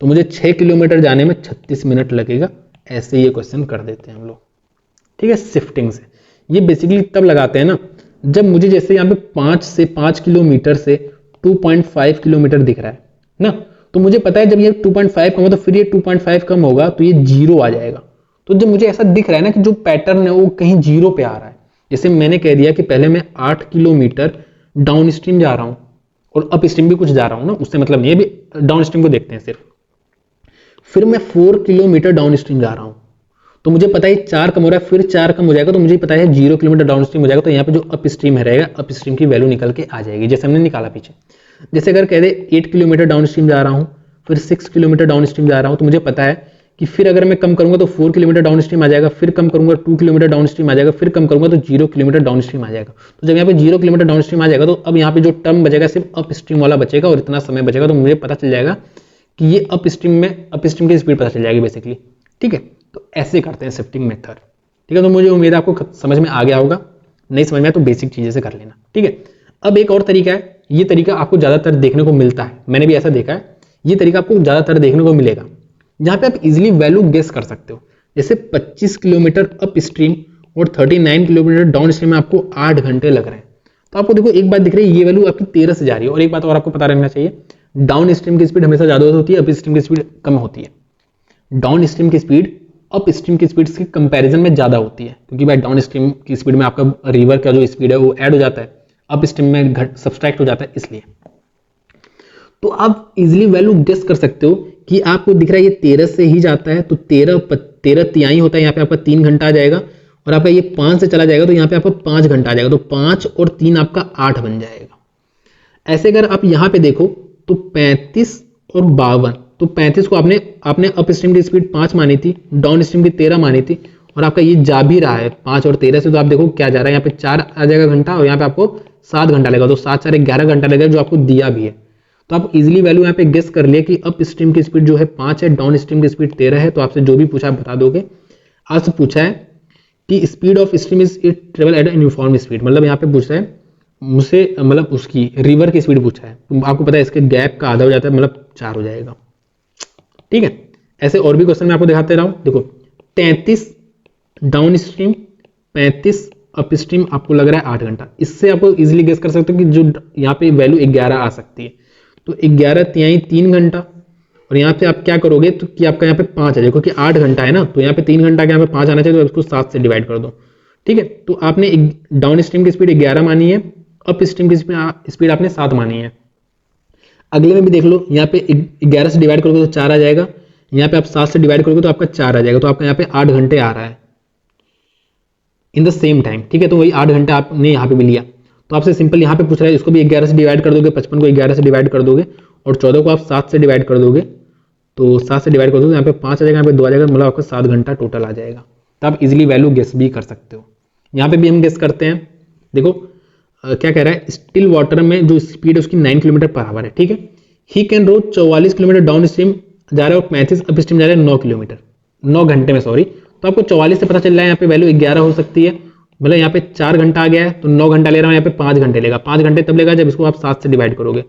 तो मुझे 6 किलोमीटर जाने में 36 मिनट लगेगा। ऐसे ये क्वेश्चन कर देते हैं हम लोग, ठीक है, शिफ्टिंग से। ये बेसिकली तब लगाते हैं ना जब मुझे जैसे यहाँ पे 5 किलोमीटर से 2.5 किलोमीटर दिख रहा है ना, तो मुझे पता है जब ये 2.5 कम होगा तो फिर ये 2.5 कम होगा तो ये 0 आ जाएगा। तो जब मुझे ऐसा दिख रहा है ना कि जो पैटर्न है वो कहीं 0 पे आ रहा है, जैसे मैंने कह दिया कि पहले मैं 8 किलोमीटर डाउन स्ट्रीम जा रहा हूं और अप स्ट्रीम भी कुछ जा रहा हूं ना, उससे मतलब नहीं है, भी डाउन स्ट्रीम को देखते हैं सिर्फ। फिर मैं 4 किलोमीटर डाउन स्ट्रीम जा रहा हूं, तो मुझे पता है 4 कम हो रहा है, फिर 4 कम हो जाएगा तो मुझे पता है 0 किलोमीटर डाउन स्ट्रीम हो जाएगा। तो यहाँ पे जो अप स्ट्रीम है रहेगा, अप स्ट्रीम की वैल्यू निकल के आ जाएगी, जैसे हमने निकाला पीछे। जैसे अगर कह दे 8 किलोमीटर डाउन स्ट्रीम जा रहा हूँ, फिर 6 किलोमीटर डाउन स्ट्रीम जा रहा हूँ, तो मुझे पता है कि फिर अगर मैं कम करूंगा तो 4 किलोमीटर डाउन स्ट्रीम आ जाएगा, फिर कम करूंगा 2 किलोमीटर डाउन स्ट्रीम आ जाएगा, फिर कम करूंगा तो 0 किलोमीटर डाउन स्ट्रीम आ जाएगा। तो जब यहाँ पे 0 किलोमीटर डाउन स्ट्रीम आ जाएगा तो अब यहाँ पे जो टर्म बचेगा सिर्फ अप स्ट्रीम वाला बचेगा और इतना समय बचेगा, तो मुझे पता चल जाएगा कि ये अप स्ट्रीम की स्पीड पता चल जाएगी बेसिकली, ठीक है। तो ऐसे करते हैं शिफ्टिंग मेथड, ठीक है। तो मुझे उम्मीद है आपको समझ में आ गया होगा, नहीं समझ में आया तो बेसिक चीजें से कर लेना, ठीक है। अब एक और तरीका है, ये तरीका आपको ज्यादातर देखने को मिलता है, मैंने भी ऐसा देखा है, ये तरीका आपको ज्यादातर देखने को मिलेगा, जहां पे आप इजिली वैल्यू गेस कर सकते हो। जैसे 25 किलोमीटर अप स्ट्रीम और 39 किलोमीटर डाउन स्ट्रीम में आपको 8 घंटे लग रहे हैं। तो आपको देखो एक बात दिख रही है, ये वैल्यू आपकी 13 से जा रही है। और एक बात और आपको पता रहना चाहिए, डाउन स्ट्रीम की स्पीड हमेशा ज्यादा होती है, अप स्ट्रीम की स्पीड कम होती है। डाउन स्ट्रीम की स्पीड अप स्ट्रीम की स्पीड के कंपैरिजन में ज्यादा होती है, क्योंकि भाई डाउन स्ट्रीम की स्पीड में आपका रिवर का जो स्पीड है वो ऐड हो जाता है, अप स्ट्रीम में सब्सट्रैक्ट हो जाता है, इसलिए। तो आप इजिली वैल्यू गेस कर सकते हो कि आपको दिख रहा है ये 13 से ही जाता है, तो 13 तिहाई होता है, यहाँ पे आपका 3 घंटा आ जाएगा। और आपका ये 5 से चला जाएगा तो यहाँ पे आपका 5 घंटा आ जाएगा, तो 5 और 3 आपका 8 बन जाएगा। ऐसे अगर आप यहाँ पे देखो तो 35 और 52, तो 35 को आपने अप स्ट्रीम की स्पीड 5 मानी थी, डाउन स्ट्रीम की 13 मानी थी, और आपका ये जा भी रहा है 5 और 13 से, तो आप देखो क्या जा रहा है, यहाँ पे 4 आ जाएगा घंटा और यहाँ पे आपको 7 घंटा लगेगा, तो 7 4 11 घंटा लगेगा, जो आपको दिया भी है। तो आप इजीली वैल्यू यहाँ पे गेस कर लिए कि अप स्ट्रीम की स्पीड जो है 5 है, डाउन स्ट्रीम की स्पीड 13 है। तो आपसे जो भी पूछा बता दोगे। आपसे पूछा है कि speed of stream is it travel eight uniform speed, मतलब यहाँ पे पूछ रहा है मुझसे, मतलब उसकी रिवर की स्पीड पूछा है, तो आपको पता है इसके गैप का आधा हो जाता है, मतलब 4 हो जाएगा, ठीक है। ऐसे और भी क्वेश्चन मैं आपको दिखाते रहा हूं। देखो 33 डाउन स्ट्रीम, 35 अप स्ट्रीम, आपको लग रहा है 8 घंटा। इससे आपको इजीली गेस कर सकते हो कि जो यहाँ पे वैल्यू 11 आ सकती है, तो 11 तिहाई 3 घंटा, और यहाँ पे आप क्या करोगे तो कि आपका यहाँ पे 5 आ जाएगा, क्योंकि 8 घंटा है ना, तो यहाँ पे 3 घंटा के यहाँ पे 5 आना चाहिए, तो इसको 7 से डिवाइड कर दो, ठीक है। तो आपने डाउन स्ट्रीम की स्पीड 11 मानी है, अप स्ट्रीम की स्पीड आपने 7 मानी है। अगले में भी देख लो, यहाँ पे 11 से डिवाइड करोगे तो 4 आ जाएगा, यहाँ पे आप 7 से डिवाइड करोगे तो आपका 4 आ जाएगा, तो आपका यहाँ पे 8 घंटे आ रहा है इन द सेम टाइम, ठीक है। तो वही 8 घंटे आपने यहाँ पे भी लिया। तो आपसे सिंपल यहाँ पे पूछ रहा है, इसको भी 11 से डिवाइड कर दोगे, 55 को 11 से डिवाइड कर दोगे, और 14 को आप 7 से डिवाइड कर दोगे, तो 7 से डिवाइड कर दोगे, यहाँ पे 5 आ जाएगा, यहाँ पे 2 आ जाएगा, मतलब आपका 7 घंटा टोटल आ जाएगा। तो आप इजिली वैल्यू गेस भी कर सकते हो। यहाँ पे भी हम गेस करते हैं। देखो क्या कह रहा है, स्टिल वाटर में जो स्पीड है उसकी 9 किलोमीटर पर आवर है, ठीक है। He can row 44 kilometre downstream जा रहा है और 35 अप स्ट्रीम जा रहा है 9 किलोमीटर, 9 घंटे में, सॉरी। तो आपको 44 से पता चल रहा है यहाँ पे वैल्यू 11 हो सकती है, मतलब यहाँ पे 4 घंटा आ गया है, तो 9 घंटा ले रहा हूँ, यहाँ पे 5 घंटे लेगा। 5 घंटे तब लेगा जब इसको आप 7 से डिवाइड करोगे,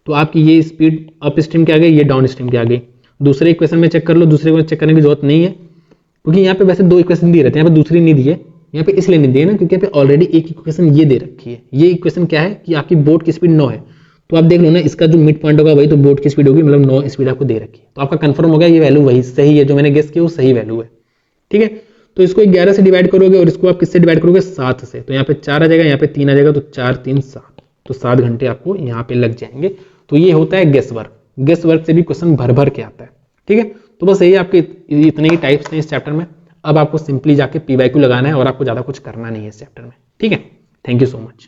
तो आपकी ये स्पीड अप स्ट्रीम के आ गई, ये डाउन स्ट्रीम के आ गई। दूसरे इक्वेशन में चेक कर लो, दूसरे में चेक करने की जरूरत नहीं है, क्योंकि यहाँ पे वैसे 2 इक्वेशन दिए रहते हैं, यहाँ पे दूसरी नहीं दी है, यहाँ पे इसलिए नहीं दिए ना क्योंकि यहाँ पे ऑलरेडी एक इक्वेशन ये दे रखी है। ये इक्वेशन क्या है कि आपकी बोट की स्पीड 9 है, तो आप देख लो ना, इसका जो मिड पॉइंट होगा वही तो बोट की स्पीड होगी, मतलब 9 स्पीड आपको दे रखी है। तो आपका कंफर्म हो गया ये वैल्यू वही सही है, जो मैंने गेस किया वो सही वैल्यू है, ठीक है। तो इसको 11 से डिवाइड करोगे और इसको आप किससे डिवाइड करोगे, 7 से, तो यहाँ पे 4 आ जाएगा, यहाँ पे 3 आ जाएगा, तो 4 3 7, तो 7 घंटे आपको यहाँ पे लग जाएंगे। तो ये होता है गेस वर्क। गेस वर्क से भी क्वेश्चन भर भर के आता है, ठीक है। तो बस यही आपके इतने ही टाइप्स हैं इस चैप्टर में। अब आपको सिंपली जाके PYQ लगाना है और आपको ज्यादा कुछ करना नहीं है इस चैप्टर में, ठीक है। Thank you so much.